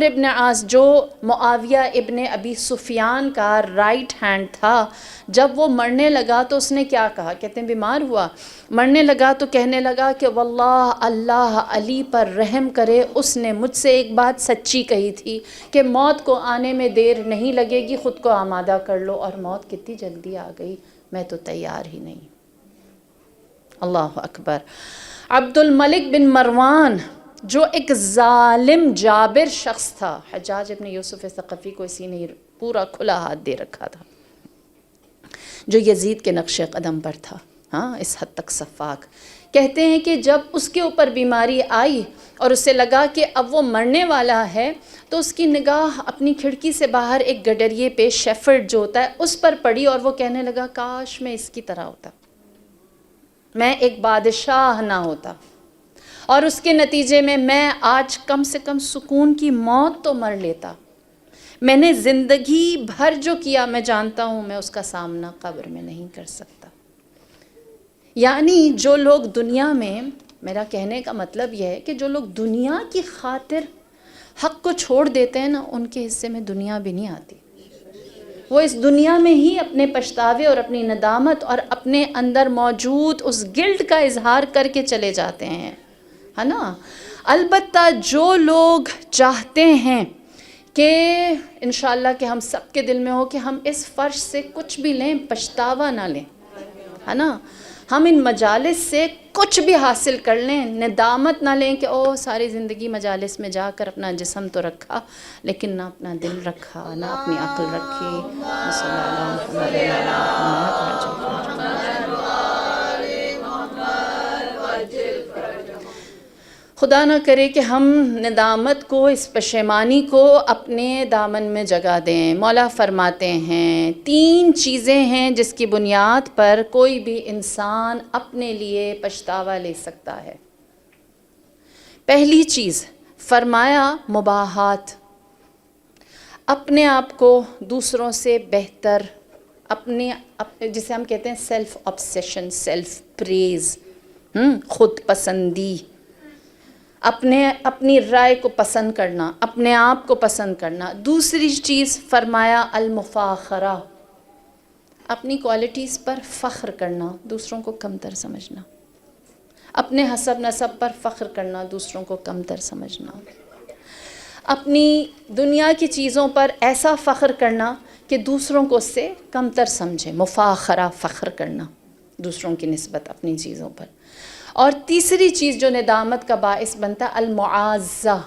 ابن عاص جو معاویہ ابن ابی سفیان کا رائٹ ہینڈ تھا، جب وہ مرنے لگا تو اس نے کیا کہا؟ کہتے ہیں بیمار ہوا، مرنے لگا تو کہنے لگا کہ واللہ اللہ علی پر رحم کرے، اس نے مجھ سے ایک بات سچی کہی تھی کہ موت کو آنے میں دیر نہیں لگے گی، خود کو آمادہ کر لو، اور موت کتنی جلدی آ گئی، میں تو تیار ہی نہیں۔ اللہ اکبر۔ عبد الملک بن مروان جو ایک ظالم جابر شخص تھا، حجاج ابن یوسف ثقفی کو اسی نے پورا کھلا ہاتھ دے رکھا تھا، جو یزید کے نقش قدم پر تھا، اس حد تک سفاک۔ کہتے ہیں کہ جب اس کے اوپر بیماری آئی اور اسے لگا کہ اب وہ مرنے والا ہے، تو اس کی نگاہ اپنی کھڑکی سے باہر ایک گڈریے پہ شیفرڈ جو ہوتا ہے اس پر پڑی، اور وہ کہنے لگا کاش میں اس کی طرح ہوتا، میں ایک بادشاہ نہ ہوتا، اور اس کے نتیجے میں آج کم سے کم سکون کی موت تو مر لیتا۔ میں نے زندگی بھر جو کیا میں جانتا ہوں میں اس کا سامنا قبر میں نہیں کر سکتا۔ یعنی جو لوگ دنیا میں، میرا کہنے کا مطلب یہ ہے کہ جو لوگ دنیا کی خاطر حق کو چھوڑ دیتے ہیں نا، ان کے حصے میں دنیا بھی نہیں آتی۔ وہ اس دنیا میں ہی اپنے پچھتاوے اور اپنی ندامت اور اپنے اندر موجود اس گلٹ کا اظہار کر کے چلے جاتے ہیں، ہے نا۔ البتہ جو لوگ چاہتے ہیں کہ انشاءاللہ کہ ہم سب کے دل میں ہو کہ ہم اس فرش سے کچھ بھی لیں، پچھتاوا نہ لیں، ہے نا، ہم ان مجالس سے کچھ بھی حاصل کر لیں، ندامت نہ لیں کہ او ساری زندگی مجالس میں جا کر اپنا جسم تو رکھا لیکن نہ اپنا دل رکھا، نہ اپنی عقل رکھی۔ صلی اللہ علیہ وسلم۔ خدا نہ کرے کہ ہم ندامت کو، اس پشیمانی کو اپنے دامن میں جگہ دیں۔ مولا فرماتے ہیں 3 چیزیں ہیں جس کی بنیاد پر کوئی بھی انسان اپنے لیے پچھتاوا لے سکتا ہے۔ پہلی چیز فرمایا مباحات، اپنے آپ کو دوسروں سے بہتر، اپنے جسے ہم کہتے ہیں سیلف آبسیشن، سیلف پریز، خود پسندی، اپنی رائے کو پسند کرنا، اپنے آپ کو پسند کرنا۔ دوسری چیز فرمایا المفاخرہ، اپنی کوالٹیز پر فخر کرنا، دوسروں کو کمتر سمجھنا، اپنے حسب نسب پر فخر کرنا، دوسروں کو کمتر سمجھنا، اپنی دنیا کی چیزوں پر ایسا فخر کرنا کہ دوسروں کو اس سے کمتر سمجھے، مفاخرہ، فخر کرنا دوسروں کی نسبت اپنی چیزوں پر۔ اور تیسری چیز جو ندامت کا باعث بنتا ہے المعازہ،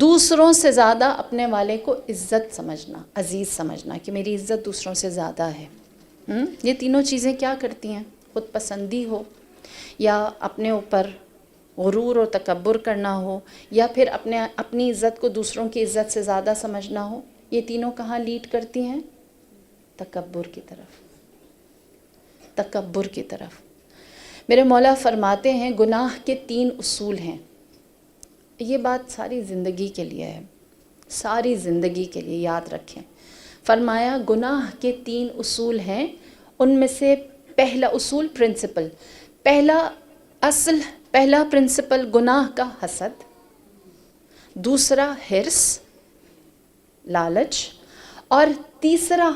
دوسروں سے زیادہ اپنے والے کو عزت سمجھنا، عزیز سمجھنا کہ میری عزت دوسروں سے زیادہ ہے۔ یہ تینوں چیزیں کیا کرتی ہیں؟ خود پسندی ہو، یا اپنے اوپر غرور و تکبر کرنا ہو، یا پھر اپنی عزت کو دوسروں کی عزت سے زیادہ سمجھنا ہو، یہ تینوں کہاں لیڈ کرتی ہیں؟ تکبر کی طرف، تکبر کی طرف۔ میرے مولا فرماتے ہیں گناہ کے 3 اصول ہیں۔ یہ بات ساری زندگی کے لیے ہے، ساری زندگی کے لیے یاد رکھیں۔ فرمایا گناہ کے 3 اصول ہیں، ان میں سے پہلا اصول، پرنسپل، پہلا پرنسپل گناہ کا حسد، دوسرا حرص، لالچ، اور تیسرا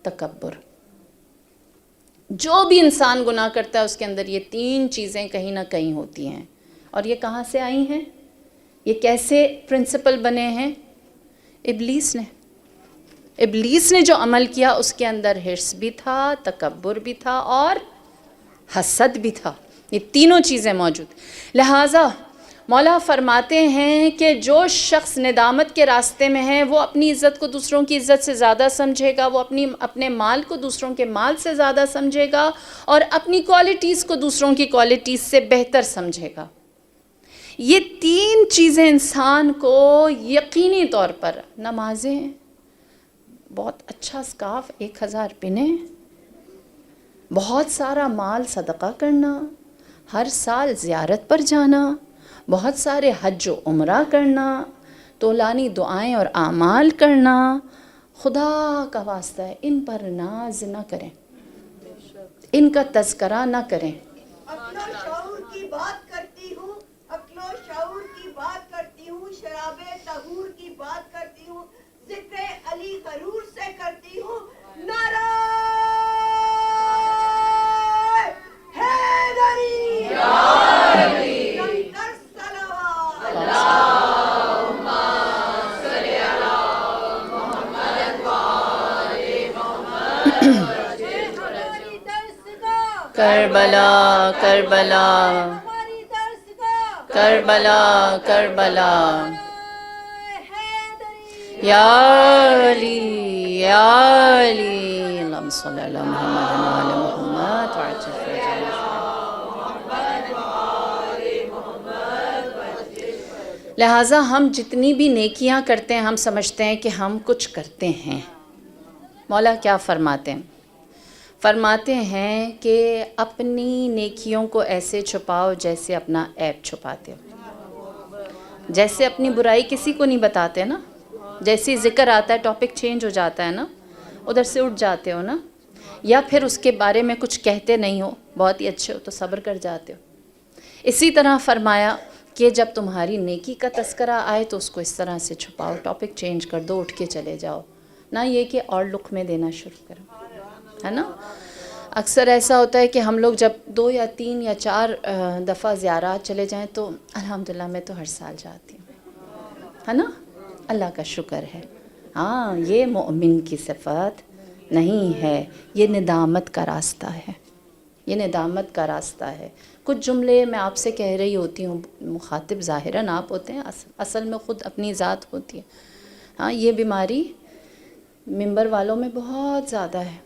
تکبر۔ جو بھی انسان گناہ کرتا ہے اس کے اندر یہ 3 چیزیں کہیں نہ کہیں ہوتی ہیں۔ اور یہ کہاں سے آئی ہیں؟ یہ کیسے پرنسپل بنے ہیں؟ ابلیس نے جو عمل کیا اس کے اندر حرص بھی تھا، تکبر بھی تھا، اور حسد بھی تھا۔ یہ تینوں چیزیں موجود۔ لہٰذا مولا فرماتے ہیں کہ جو شخص ندامت کے راستے میں ہے وہ اپنی عزت کو دوسروں کی عزت سے زیادہ سمجھے گا، وہ اپنے مال کو دوسروں کے مال سے زیادہ سمجھے گا، اور اپنی کوالٹیز کو دوسروں کی کوالٹیز سے بہتر سمجھے گا۔ یہ 3 چیزیں انسان کو یقینی طور پر، نمازیں، بہت اچھا سکارف 1000 پنیں، بہت سارا مال صدقہ کرنا، ہر سال زیارت پر جانا، بہت سارے حج و عمرہ کرنا، طولانی دعائیں اور اعمال کرنا، خدا کا واسطہ ہے ان پر ناز نہ کریں، ان کا تذکرہ نہ کریں۔ عقل و شعور کی بات کرتی ہوں، عقل و شعور کی بات کرتی ہوں، شراب طہور کی بات کرتی ہوں، ذکر علی غرور سے کرتی ہوں، نعرہ حیدری لنگر صلوات اللہم صلی علی محمد وآل محمد۔ ہماری درسگاہ کربلا کربلا ہماری درسگاہ کربلا کربلا، حیدری یا علی یا علی، اللہم صلی علی محمد وآل محمد وعجل فرجنا۔ لہٰذا ہم جتنی بھی نیکیاں کرتے ہیں ہم سمجھتے ہیں کہ ہم کچھ کرتے ہیں۔ مولا کیا فرماتے ہیں؟ فرماتے ہیں کہ اپنی نیکیوں کو ایسے چھپاؤ جیسے اپنا عیب چھپاتے ہو، جیسے اپنی برائی کسی کو نہیں بتاتے نا، جیسے ذکر آتا ہے ٹاپک چینج ہو جاتا ہے نا، ادھر سے اٹھ جاتے ہو نا، یا پھر اس کے بارے میں کچھ کہتے نہیں ہو، بہت ہی اچھے ہو تو صبر کر جاتے ہو۔ اسی طرح فرمایا کہ جب تمہاری نیکی کا تذکرہ آئے تو اس کو اس طرح سے چھپاؤ، ٹاپک چینج کر دو، اٹھ کے چلے جاؤ، نہ یہ کہ اور لقمے دینا شروع کرو، ہے نا۔ اکثر ایسا ہوتا ہے کہ ہم لوگ جب 2 یا 3 یا 4 دفعہ زیارات چلے جائیں تو الحمدللہ میں تو ہر سال جاتی ہوں، ہے نا، اللہ کا شکر ہے۔ ہاں، یہ مومن کی صفت نہیں ہے، یہ ندامت کا راستہ ہے، یہ ندامت کا راستہ ہے۔ کچھ جملے میں آپ سے کہہ رہی ہوتی ہوں، مخاطب ظاہراً آپ ہوتے ہیں، اصل میں خود اپنی ذات ہوتی ہے۔ ہاں، یہ بیماری ممبر والوں میں بہت زیادہ ہے۔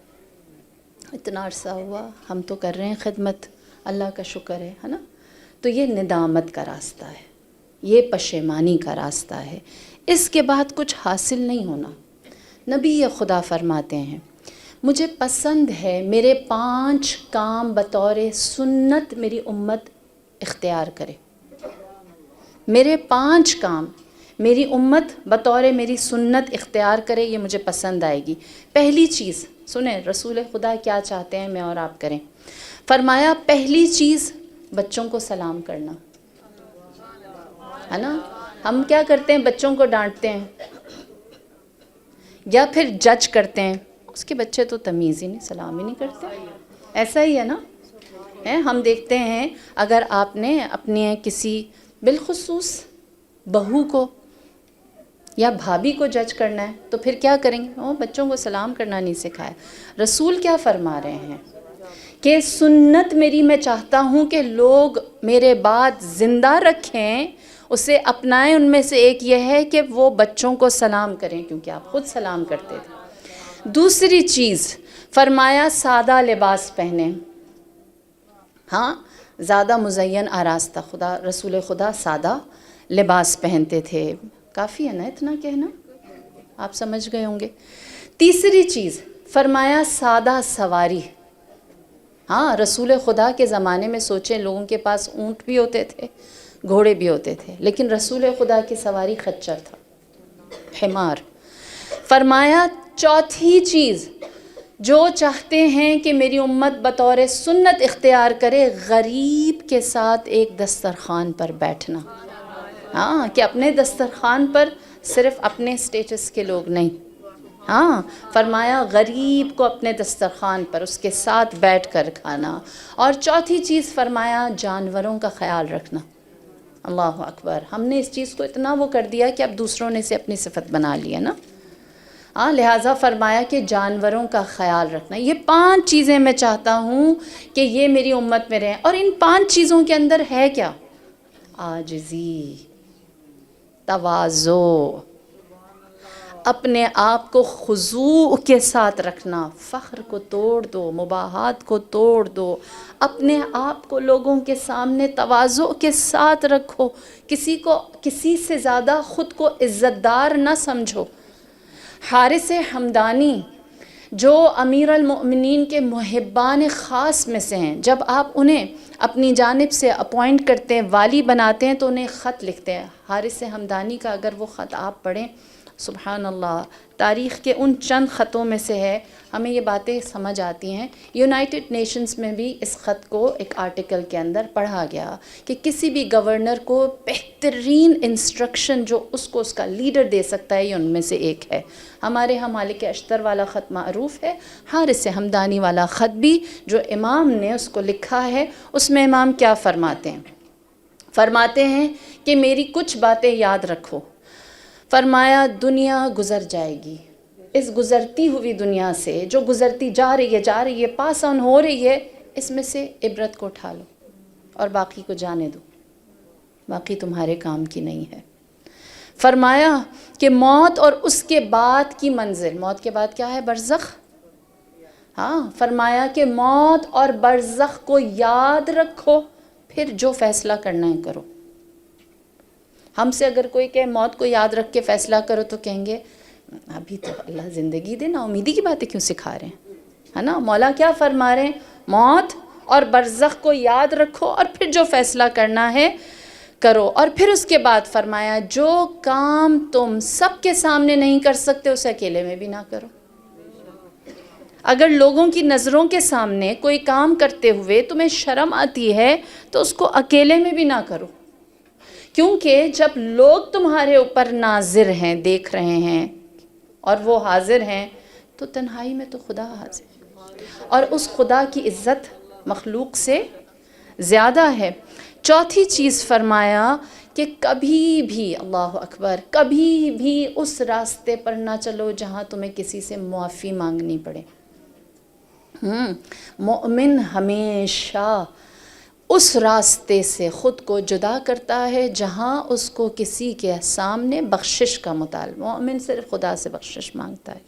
اتنا عرصہ ہوا ہم تو کر رہے ہیں خدمت، اللہ کا شکر ہے نا۔ تو یہ ندامت کا راستہ ہے، یہ پشیمانی کا راستہ ہے، اس کے بعد کچھ حاصل نہیں ہونا۔ نبی خدا فرماتے ہیں مجھے پسند ہے میرے 5 کام بطور سنت میری امت اختیار کرے، میرے 5 کام میری امت بطور میری سنت اختیار کرے، یہ مجھے پسند آئے گی۔ پہلی چیز سنیں رسول خدا کیا چاہتے ہیں میں اور آپ کریں۔ فرمایا پہلی چیز بچوں کو سلام کرنا، ہے نا. ہم کیا کرتے ہیں, بچوں کو ڈانٹتے ہیں یا پھر جج کرتے ہیں, اس کے بچے تو تمیز ہی نہیں, سلام ہی نہیں کرتے. ایسا ہی ہے نا. ہم دیکھتے ہیں اگر آپ نے اپنے کسی بالخصوص بہو کو یا بھابھی کو جج کرنا ہے تو پھر کیا کریں گے, وہ بچوں کو سلام کرنا نہیں سکھایا. رسول کیا فرما رہے ہیں کہ سنت میری میں چاہتا ہوں کہ لوگ میرے بعد زندہ رکھیں, اسے اپنائیں. ان میں سے ایک یہ ہے کہ وہ بچوں کو سلام کریں, کیونکہ آپ خود سلام کرتے تھے. دوسری چیز فرمایا سادہ لباس پہنیں. ہاں, زیادہ مزین آراستہ, خدا رسول خدا سادہ لباس پہنتے تھے. کافی ہے نا اتنا کہنا, آپ سمجھ گئے ہوں گے. تیسری چیز فرمایا سادہ سواری. ہاں, رسول خدا کے زمانے میں سوچیں, لوگوں کے پاس اونٹ بھی ہوتے تھے, گھوڑے بھی ہوتے تھے, لیکن رسول خدا کی سواری خچر تھا, حمار. فرمایا چوتھی چیز, جو چاہتے ہیں کہ میری امت بطور سنت اختیار کرے, غریب کے ساتھ ایک دسترخوان پر بیٹھنا. ہاں, کہ اپنے دسترخوان پر صرف اپنے سٹیٹس کے لوگ نہیں. ہاں, فرمایا غریب کو اپنے دسترخوان پر اس کے ساتھ بیٹھ کر کھانا. اور چوتھی چیز فرمایا جانوروں کا خیال رکھنا. اللہ اکبر, ہم نے اس چیز کو اتنا وہ کر دیا کہ اب دوسروں نے سے اپنی صفت بنا لی ہے نا. ہاں, لہٰذا فرمایا کہ جانوروں کا خیال رکھنا. یہ 5 چیزیں میں چاہتا ہوں کہ یہ میری امت میں رہیں. اور ان 5 چیزوں کے اندر ہے کیا؟ عاجزی, تواضع, اپنے آپ کو خضوع کے ساتھ رکھنا. فخر کو توڑ دو, مباحات کو توڑ دو, اپنے آپ کو لوگوں کے سامنے تواضع کے ساتھ رکھو. کسی سے زیادہ خود کو عزت دار نہ سمجھو. حارث حمدانی جو امیر المؤمنین کے محبان خاص میں سے ہیں, جب آپ انہیں اپنی جانب سے اپوائنٹ کرتے ہیں, والی بناتے ہیں, تو انہیں خط لکھتے ہیں. حارث حمدانی کا اگر وہ خط آپ پڑھیں, سبحان اللہ, تاریخ کے ان چند خطوں میں سے ہے, ہمیں یہ باتیں سمجھ آتی ہیں. یونائٹڈ نیشنز میں بھی اس خط کو ایک آرٹیکل کے اندر پڑھا گیا کہ کسی بھی گورنر کو بہترین انسٹرکشن جو اس کو اس کا لیڈر دے سکتا ہے, یہ ان میں سے ایک ہے. ہمارے ہاں مالک اشتر والا خط معروف ہے, حارث حمدانی والا خط بھی جو امام نے اس کو لکھا ہے, اس میں امام کیا فرماتے ہیں؟ فرماتے ہیں کہ میری کچھ باتیں یاد رکھو. فرمایا دنیا گزر جائے گی, اس گزرتی ہوئی دنیا سے جو گزرتی جا رہی ہے, پاس آن ہو رہی ہے, اس میں سے عبرت کو اٹھا لو اور باقی کو جانے دو, باقی تمہارے کام کی نہیں ہے. فرمایا کہ موت اور اس کے بعد کی منزل, موت کے بعد کیا ہے؟ برزخ. ہاں, فرمایا کہ موت اور برزخ کو یاد رکھو, پھر جو فیصلہ کرنا ہے کرو. ہم سے اگر کوئی کہے موت کو یاد رکھ کے فیصلہ کرو, تو کہیں گے ابھی تو اللہ زندگی دے, نا امیدی کی باتیں کیوں سکھا رہے ہیں, ہے نا. مولا کیا فرما رہے ہیں؟ موت اور برزخ کو یاد رکھو اور پھر جو فیصلہ کرنا ہے کرو. اور پھر اس کے بعد فرمایا جو کام تم سب کے سامنے نہیں کر سکتے, اسے اکیلے میں بھی نہ کرو. اگر لوگوں کی نظروں کے سامنے کوئی کام کرتے ہوئے تمہیں شرم آتی ہے, تو اس کو اکیلے میں بھی نہ کرو, کیونکہ جب لوگ تمہارے اوپر ناظر ہیں, دیکھ رہے ہیں, اور وہ حاضر ہیں, تو تنہائی میں تو خدا حاضر ہے, اور اس خدا کی عزت مخلوق سے زیادہ ہے. چوتھی چیز فرمایا کہ کبھی بھی, اللہ اکبر, کبھی بھی اس راستے پر نہ چلو جہاں تمہیں کسی سے معافی مانگنی پڑے. مومن ہمیشہ اس راستے سے خود کو جدا کرتا ہے جہاں اس کو کسی کے سامنے بخشش کا مطالبہ. مومن صرف خدا سے بخشش مانگتا ہے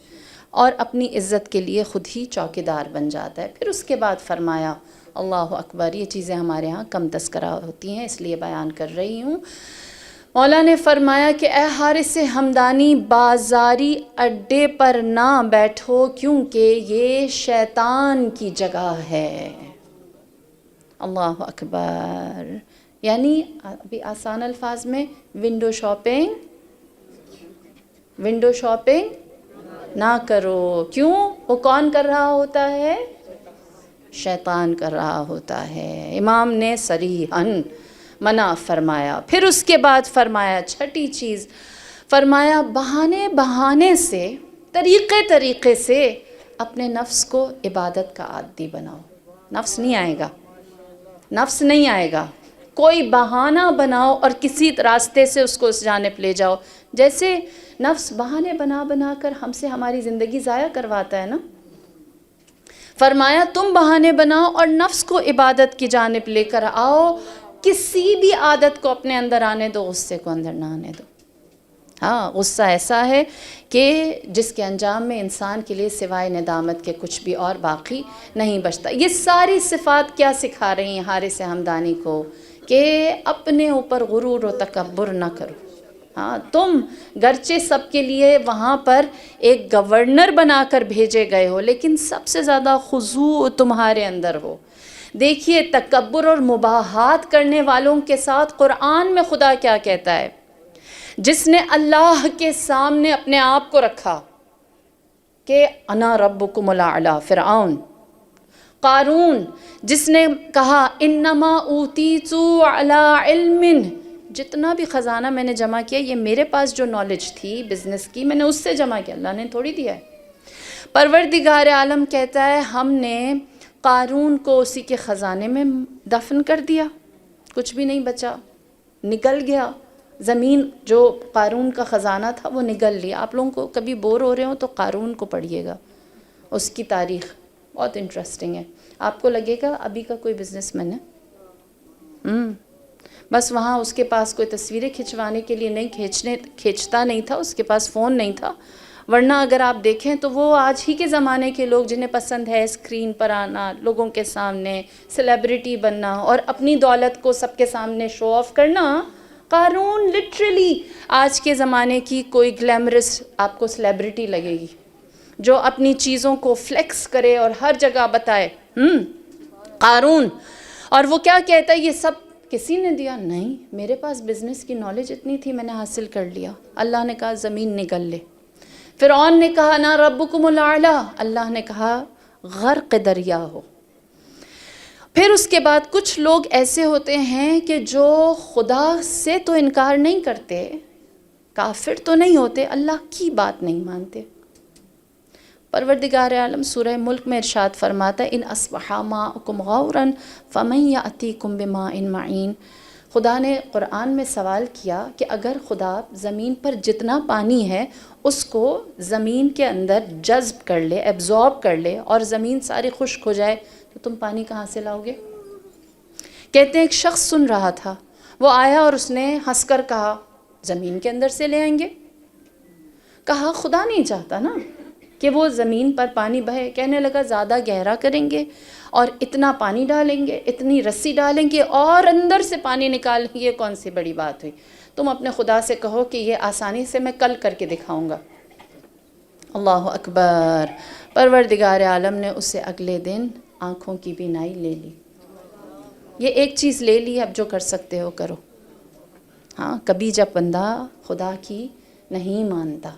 اور اپنی عزت کے لیے خود ہی چوکیدار بن جاتا ہے. پھر اس کے بعد فرمایا, اللہ اکبر, یہ چیزیں ہمارے ہاں کم تذکرہ ہوتی ہیں, اس لیے بیان کر رہی ہوں. مولا نے فرمایا کہ اے حارث حمدانی, بازاری اڈے پر نہ بیٹھو, کیونکہ یہ شیطان کی جگہ ہے. اللہ اکبر. یعنی ابھی آسان الفاظ میں, ونڈو شاپنگ نہ کرو. کیوں؟ وہ کون کر رہا ہوتا ہے؟ شیطان کر رہا ہوتا ہے. امام نے صریحاً منع فرمایا. پھر اس کے بعد فرمایا چھٹی چیز، فرمایا بہانے سے، طریقے سے اپنے نفس کو عبادت کا عادی بناؤ. نفس نہیں آئے گا، کوئی بہانہ بناؤ اور کسی راستے سے اس کو اس جانب لے جاؤ. جیسے نفس بہانے بنا کر ہم سے ہماری زندگی ضائع کرواتا ہے نا. فرمایا تم بہانے بناؤ اور نفس کو عبادت کی جانب لے کر آؤ. کسی بھی عادت کو اپنے اندر آنے دو، غصے کو اندر نہ آنے دو. ہاں، غصہ ایسا ہے کہ جس کے انجام میں انسان کے لیے سوائے ندامت کے کچھ بھی اور باقی نہیں بچتا. یہ ساری صفات کیا سکھا رہی ہیں حارث ہمدانی کو؟ کہ اپنے اوپر غرور و تکبر نہ کرو. ہاں، تم گرچہ سب کے لیے وہاں پر ایک گورنر بنا کر بھیجے گئے ہو، لیکن سب سے زیادہ خضوع تمہارے اندر ہو. دیکھیے تکبر اور مباحات کرنے والوں کے ساتھ قرآن میں خدا کیا کہتا ہے؟ جس نے اللہ کے سامنے اپنے آپ کو رکھا کہ انا ربکم الاعلی، فرعون. قارون جس نے کہا انما اوتیت علی علم، جتنا بھی خزانہ میں نے جمع کیا یہ میرے پاس جو نالج تھی بزنس کی میں نے اس سے جمع کیا، اللہ نے تھوڑی دیا ہے. پروردگار عالم کہتا ہے ہم نے قارون کو اسی کے خزانے میں دفن کر دیا، کچھ بھی نہیں بچا، نکل گیا. زمین جو قارون کا خزانہ تھا وہ نگل لیا. آپ لوگوں کو کبھی بور ہو رہے ہوں تو قارون کو پڑھیے گا، اس کی تاریخ بہت انٹرسٹنگ ہے. آپ کو لگے گا ابھی کا کوئی بزنس مین ہے، بس وہاں اس کے پاس کوئی تصویریں کھنچوانے کے لیے نہیں کھینچتا نہیں تھا، اس کے پاس فون نہیں تھا. ورنہ اگر آپ دیکھیں تو وہ آج ہی کے زمانے کے لوگ جنہیں پسند ہے اسکرین پر آنا، لوگوں کے سامنے سیلیبریٹی بننا اور اپنی دولت کو سب کے سامنے شو آف کرنا. قارون لٹرلی آج کے زمانے کی کوئی گلیمرس آپ کو سیلیبریٹی لگے گی جو اپنی چیزوں کو فلیکس کرے اور ہر جگہ بتائے. قارون. اور وہ کیا کہتا ہے یہ سب کسی نے دیا؟ نہیں، میرے پاس بزنس کی نالج اتنی تھی میں نے حاصل کر لیا. اللہ نے کہا زمین نگل لے. فرعون نے کہا نا ربکم الاعلی، اللہ نے کہا غرق دریا ہو. پھر اس کے بعد کچھ لوگ ایسے ہوتے ہیں کہ جو خدا سے تو انکار نہیں کرتے، کافر تو نہیں ہوتے، اللہ کی بات نہیں مانتے. پروردگار عالم سورہ ملک میں ارشاد فرماتا ہے ان اصبح ماؤکم غورا فمن یأتیکم بماء معین. خدا نے قرآن میں سوال کیا کہ اگر خدا زمین پر جتنا پانی ہے اس کو زمین کے اندر جذب کر لے، ایبزارب کر لے اور زمین ساری خشک ہو جائے تو تم پانی کہاں سے لاؤ گے؟ کہتے ہیں ایک شخص سن رہا تھا، وہ آیا اور اس نے ہنس کر کہا زمین کے اندر سے لے آئیں گے. کہا خدا نہیں چاہتا نا کہ وہ زمین پر پانی بہے. کہنے لگا زیادہ گہرا کریں گے اور اتنا پانی ڈالیں گے، اتنی رسی ڈالیں گے اور اندر سے پانی نکالیں گے، یہ کون سی بڑی بات ہوئی؟ تم اپنے خدا سے کہو کہ یہ آسانی سے میں کل کر کے دکھاؤں گا. اللہ اکبر. پروردگار عالم نے اسے اگلے دن آنکھوں کی بینائی لے لی. یہ ایک چیز لے لی، اب جو کر سکتے ہو کرو. ہاں، کبھی جب بندہ خدا کی نہیں مانتا،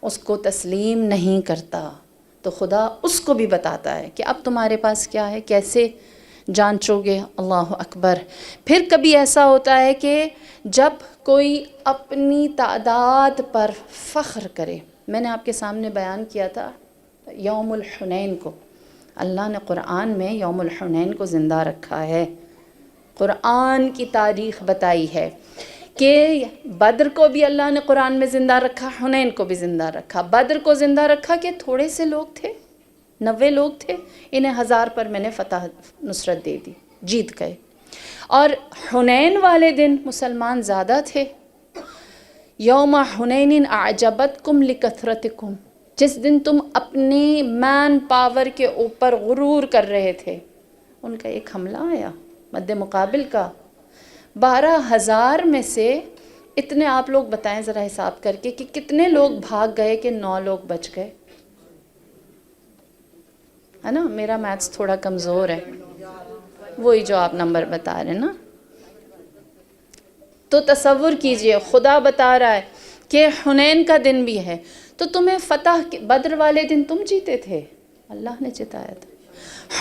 اس کو تسلیم نہیں کرتا، تو خدا اس کو بھی بتاتا ہے کہ اب تمہارے پاس کیا ہے، کیسے جانچو گے. اللہ اکبر. پھر کبھی ایسا ہوتا ہے کہ جب کوئی اپنی تعداد پر فخر کرے. میں نے آپ کے سامنے بیان کیا تھا یوم الحنین کو. اللہ نے قرآن میں یوم الحنین کو زندہ رکھا ہے، قرآن کی تاریخ بتائی ہے کہ بدر کو بھی اللہ نے قرآن میں زندہ رکھا، حنین کو بھی زندہ رکھا. بدر کو زندہ رکھا کہ تھوڑے سے لوگ تھے، 90 لوگ تھے، انہیں 1000 پر میں نے فتح نصرت دے دی، جیت گئے. اور حنین والے دن مسلمان زیادہ تھے. یوم حنین اعجبتکم لکثرتکم، جس دن تم اپنی مین پاور کے اوپر غرور کر رہے تھے، ان کا ایک حملہ آیا مد مقابل کا. 12,000 میں سے اتنے آپ لوگ بتائیں ذرا حساب کر کے کہ کتنے لوگ بھاگ گئے کہ 9 لوگ بچ گئے. ہے نا، میرا میتھس تھوڑا کمزور ہے، وہی جو آپ نمبر بتا رہے ہیں نا. تو تصور کیجئے خدا بتا رہا ہے کہ حنین کا دن بھی ہے، تو تمہیں فتح بدر والے دن تم جیتے تھے، اللہ نے جتایا تھا.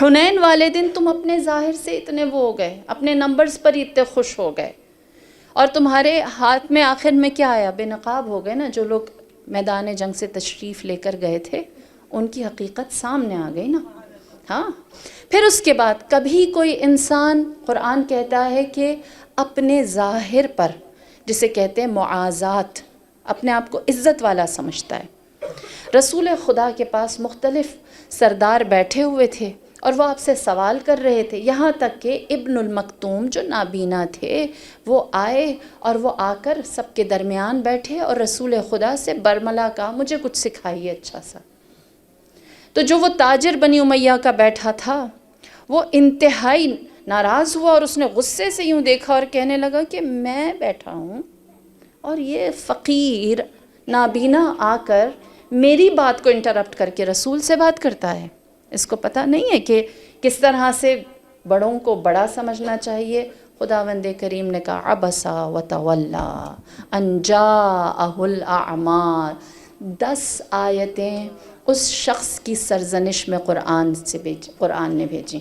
حنین والے دن تم اپنے ظاہر سے اتنے وہ ہو گئے، اپنے نمبرز پر ہی اتنے خوش ہو گئے، اور تمہارے ہاتھ میں آخر میں کیا آیا؟ بے نقاب ہو گئے نا. جو لوگ میدان جنگ سے تشریف لے کر گئے تھے ان کی حقیقت سامنے آ گئی نا. ہاں، پھر اس کے بعد کبھی کوئی انسان، قرآن کہتا ہے کہ اپنے ظاہر پر، جسے کہتے ہیں معاذات، اپنے آپ کو عزت والا سمجھتا ہے. رسول خدا کے پاس مختلف سردار بیٹھے ہوئے تھے اور وہ آپ سے سوال کر رہے تھے، یہاں تک کہ ابن المکتوم جو نابینا تھے وہ آئے اور وہ آ کر سب کے درمیان بیٹھے اور رسول خدا سے برملا کہا مجھے کچھ سکھائیے اچھا سا. تو جو وہ تاجر بنی امیہ کا بیٹھا تھا وہ انتہائی ناراض ہوا اور اس نے غصے سے یوں دیکھا اور کہنے لگا کہ میں بیٹھا ہوں اور یہ فقیر نابینا آ کر میری بات کو انٹرپٹ کر کے رسول سے بات کرتا ہے. اس کو پتہ نہیں ہے کہ کس طرح سے بڑوں کو بڑا سمجھنا چاہیے. خداوند کریم نے کہا عبسا وتولا ان جاءہ الاعمى. 10 آیتیں اس شخص کی سرزنش میں قرآن نے بھیجی.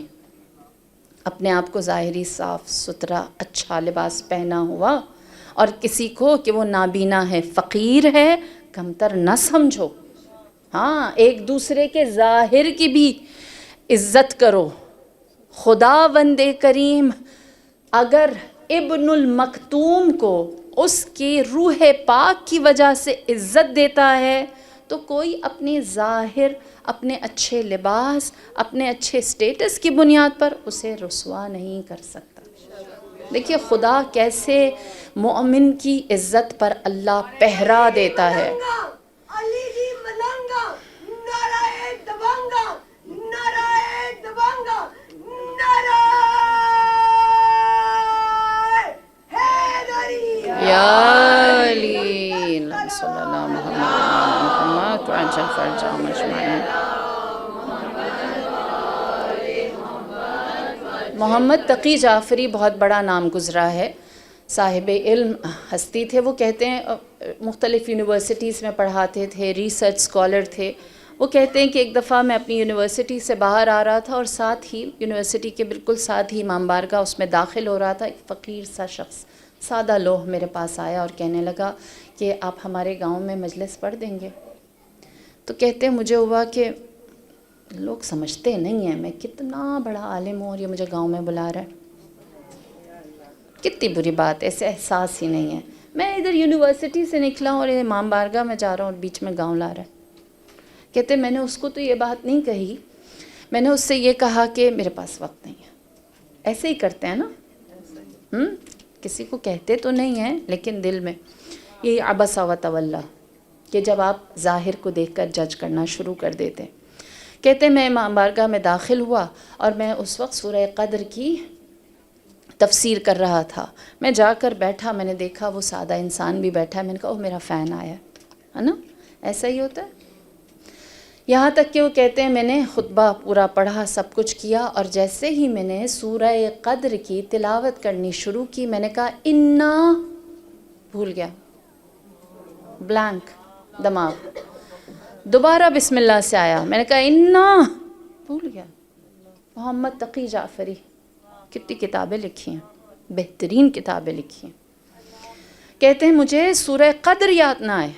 اپنے آپ کو ظاہری صاف ستھرا اچھا لباس پہنا ہوا اور کسی کو کہ وہ نابینا ہے، فقیر ہے، کمتر نہ سمجھو. ہاں، ایک دوسرے کے ظاہر کی بھی عزت کرو. خداوند کریم اگر ابن المکتوم کو اس کی روح پاک کی وجہ سے عزت دیتا ہے تو کوئی اپنی ظاہر، اپنے اچھے لباس، اپنے اچھے سٹیٹس کی بنیاد پر اسے رسوا نہیں کر سکتا. دیکھیے خدا کیسے مومن کی عزت پر اللہ پہرا دیتا ہے. علی جی ملنگا، نعرہ دبنگا، نعرہ دبنگا، نعرہ حیدری. یا علی اللہم صلی اللہ محمد وعجل فرجہم اجمعین. محمد تقی جعفری بہت بڑا نام گزرا ہے، صاحب علم ہستی تھے. وہ کہتے ہیں مختلف یونیورسٹیز میں پڑھاتے تھے، ریسرچ اسکالر تھے. وہ کہتے ہیں کہ ایک دفعہ میں اپنی یونیورسٹی سے باہر آ رہا تھا اور ساتھ ہی یونیورسٹی کے بالکل ساتھ ہی امام بارگاہ اس میں داخل ہو رہا تھا. ایک فقیر سا شخص، سادہ لوح میرے پاس آیا اور کہنے لگا کہ آپ ہمارے گاؤں میں مجلس پڑھ دیں گے. تو کہتے ہیں مجھے ہوا کہ لوگ سمجھتے نہیں ہیں میں کتنا بڑا عالم ہوں اور یہ مجھے گاؤں میں بلا رہا ہے. کتنی بری بات ہے، ایسے احساس ہی نہیں ہے. میں ادھر یونیورسٹی سے نکلا اور امام بارگاہ میں جا رہا ہوں اور بیچ میں گاؤں لا رہا ہے. کہتے میں نے اس کو تو یہ بات نہیں کہی، میں نے اس سے یہ کہا کہ میرے پاس وقت نہیں ہے. ایسے ہی کرتے ہیں نا، کسی کو کہتے تو نہیں ہیں لیکن دل میں یہ عبسا وتولا کہ جب آپ ظاہر کو دیکھ کر جج کرنا شروع کر دیتے. کہتے میں امام بارگاہ میں داخل ہوا اور میں اس وقت سورہ قدر کی تفسیر کر رہا تھا. میں جا کر بیٹھا، میں نے دیکھا وہ سادہ انسان بھی بیٹھا ہے. میں نے کہا اوہ میرا فین آیا ہے نا. ایسا ہی ہوتا ہے. یہاں تک کہ وہ کہتے ہیں میں نے خطبہ پورا پڑھا، سب کچھ کیا، اور جیسے ہی میں نے سورہ قدر کی تلاوت کرنی شروع کی میں نے کہا انا، بھول گیا، بلینک دماغ. دوبارہ بسم اللہ سے آیا، میں نے کہا انا، بھول گیا. محمد تقی جعفری کتنی کتابیں لکھی ہیں، بہترین کتابیں لکھی ہیں. کہتے ہیں مجھے سورہ قدر یاد نہ آئے.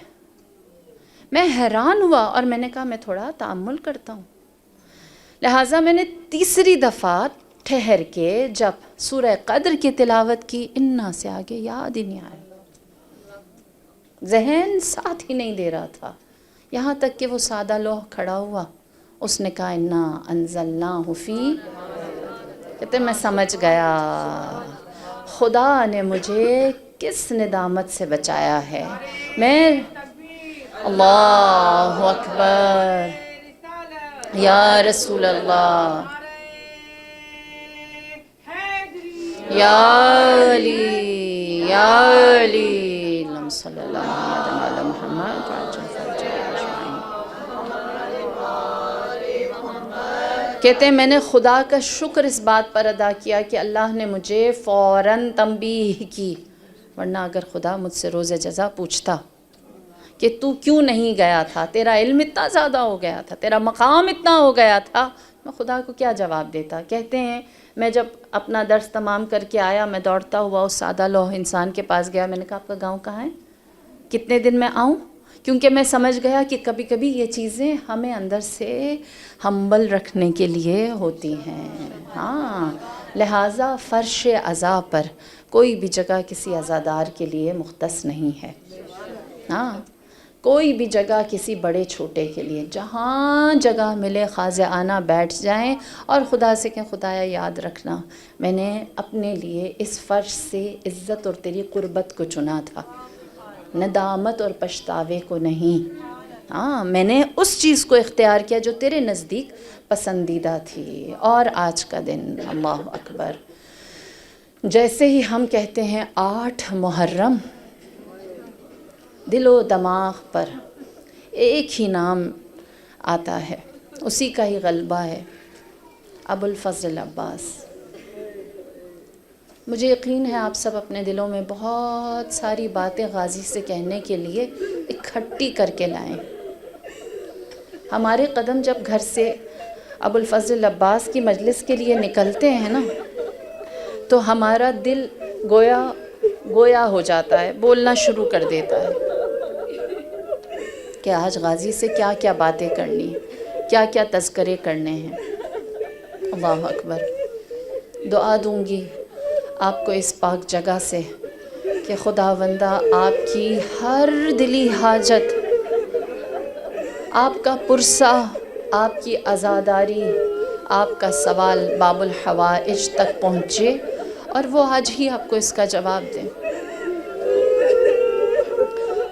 میں حیران ہوا اور میں نے کہا میں تھوڑا تأمل کرتا ہوں. لہٰذا میں نے تیسری دفعہ ٹھہر کے جب سورہ قدر کی تلاوت کی، انا سے آگے یاد ہی نہیں آیا، ذہن ساتھ ہی نہیں دے رہا تھا. یہاں تک کہ وہ سادہ لوح کھڑا ہوا، اس نے کہا انا انزلناہ فی. کہتے میں سمجھ گیا خدا نے مجھے کس ندامت سے بچایا ہے. میں اللہ اکبر یا رسول اللہ یا علی یا علی اللہم صلی اللہ علیہ محمد وعجل فرجہم اجمعین. کہتے ہیں میں نے خدا کا شکر اس بات پر ادا کیا کہ اللہ نے مجھے فوراً تنبیہ کی، ورنہ اگر خدا مجھ سے روز جزا پوچھتا کہ تو کیوں نہیں گیا تھا، تیرا علم اتنا زیادہ ہو گیا تھا، تیرا مقام اتنا ہو گیا تھا، میں خدا کو کیا جواب دیتا؟ کہتے ہیں میں جب اپنا درس تمام کر کے آیا، میں دوڑتا ہوا اس سادہ لوح انسان کے پاس گیا، میں نے کہا آپ کا گاؤں کہاں ہے؟ کتنے دن میں آؤں؟ کیونکہ میں سمجھ گیا کہ کبھی کبھی یہ چیزیں ہمیں اندر سے ہمبل رکھنے کے لیے ہوتی ہیں. ہاں، لہٰذا فرش عزا پر کوئی بھی جگہ کسی عزادار کے لیے مختص نہیں ہے. ہاں، کوئی بھی جگہ کسی بڑے چھوٹے کے لیے، جہاں جگہ ملے خاضعانہ بیٹھ جائیں اور خدا سے کہیں خدایا یاد رکھنا میں نے اپنے لیے اس فرش سے عزت اور تیری قربت کو چنا تھا، ندامت اور پچھتاوے کو نہیں. ہاں، میں نے اس چیز کو اختیار کیا جو تیرے نزدیک پسندیدہ تھی. اور آج کا دن اللہ اکبر، جیسے ہی ہم کہتے ہیں 8 محرم، دل و دماغ پر ایک ہی نام آتا ہے، اسی کا ہی غلبہ ہے، ابو الفضل عباس. مجھے یقین ہے آپ سب اپنے دلوں میں بہت ساری باتیں غازی سے کہنے کے لیے اکٹھی کر کے لائیں. ہمارے قدم جب گھر سے ابو الفضل عباس کی مجلس کے لیے نکلتے ہیں نا، تو ہمارا دل گویا ہو جاتا ہے، بولنا شروع کر دیتا ہے کہ آج غازی سے کیا کیا باتیں کرنی، کیا کیا تذکرے کرنے ہیں. اللہ اکبر. دعا دوں گی آپ کو اس پاک جگہ سے کہ خداوندہ آپ کی ہر دلی حاجت، آپ کا پرسہ، آپ کی عزاداری، آپ کا سوال باب الحوائج تک پہنچے اور وہ آج ہی آپ کو اس کا جواب دیں.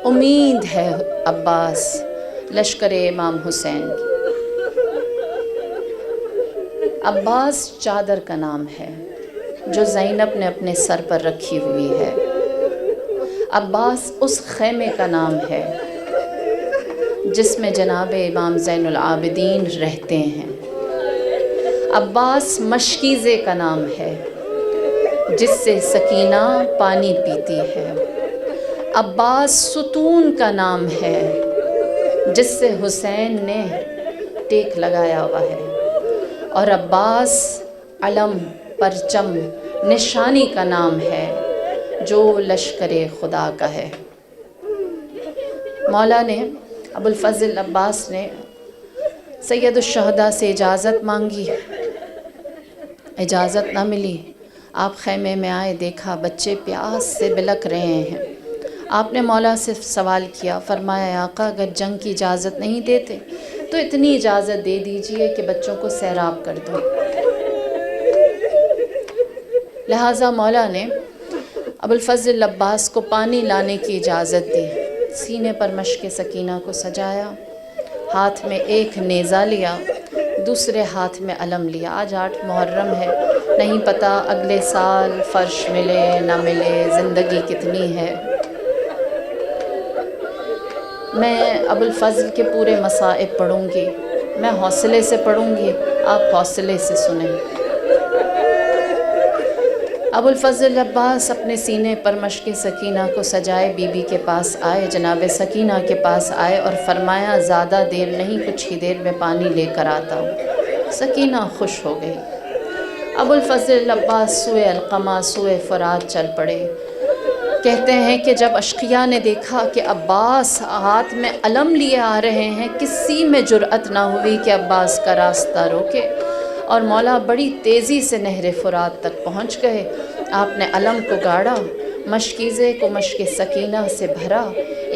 امید ہے عباس لشکر امام حسین کی. عباس چادر کا نام ہے جو زینب نے اپنے سر پر رکھی ہوئی ہے. عباس اس خیمے کا نام ہے جس میں جناب امام زین العابدین رہتے ہیں. عباس مشکیزے کا نام ہے جس سے سکینہ پانی پیتی ہے. عباس ستون کا نام ہے جس سے حسین نے ٹیک لگایا ہوا ہے. اور عباس علم، پرچم، نشانی کا نام ہے جو لشکر خدا کا ہے. مولا نے ابو الفضل عباس نے سید الشہداء سے اجازت مانگی، اجازت نہ ملی. آپ خیمے میں آئے، دیکھا بچے پیاس سے بلک رہے ہیں. آپ نے مولا سے سوال کیا، فرمایا آقا اگر جنگ کی اجازت نہیں دیتے تو اتنی اجازت دے دیجئے کہ بچوں کو سیراب کر دو. لہٰذا مولا نے ابو الفضل عباس کو پانی لانے کی اجازت دی. سینے پر مشق سکینہ کو سجایا، ہاتھ میں ایک نیزہ لیا، دوسرے ہاتھ میں علم لیا. آج 8 محرم ہے، نہیں پتہ اگلے سال فرش ملے نہ ملے، زندگی کتنی ہے. میں ابو الفضل کے پورے مصائب پڑھوں گی، میں حوصلے سے پڑھوں گی، آپ حوصلے سے سنیں. ابو الفضل عباس اپنے سینے پر مشق سکینہ کو سجائے بی بی کے پاس آئے، جناب سکینہ کے پاس آئے اور فرمایا زیادہ دیر نہیں، کچھ ہی دیر میں پانی لے کر آتا ہوں. سکینہ خوش ہو گئی. ابو الفضل عباس سوئے القمہ، سوئے فرات چل پڑے. کہتے ہیں کہ جب اشقیاء نے دیکھا کہ عباس ہاتھ میں علم لیے آ رہے ہیں، کسی میں جرأت نہ ہوئی کہ عباس کا راستہ روکے، اور مولا بڑی تیزی سے نہر فرات تک پہنچ گئے. آپ نے علم کو گاڑا، مشکیزے کو مشق سکینہ سے بھرا،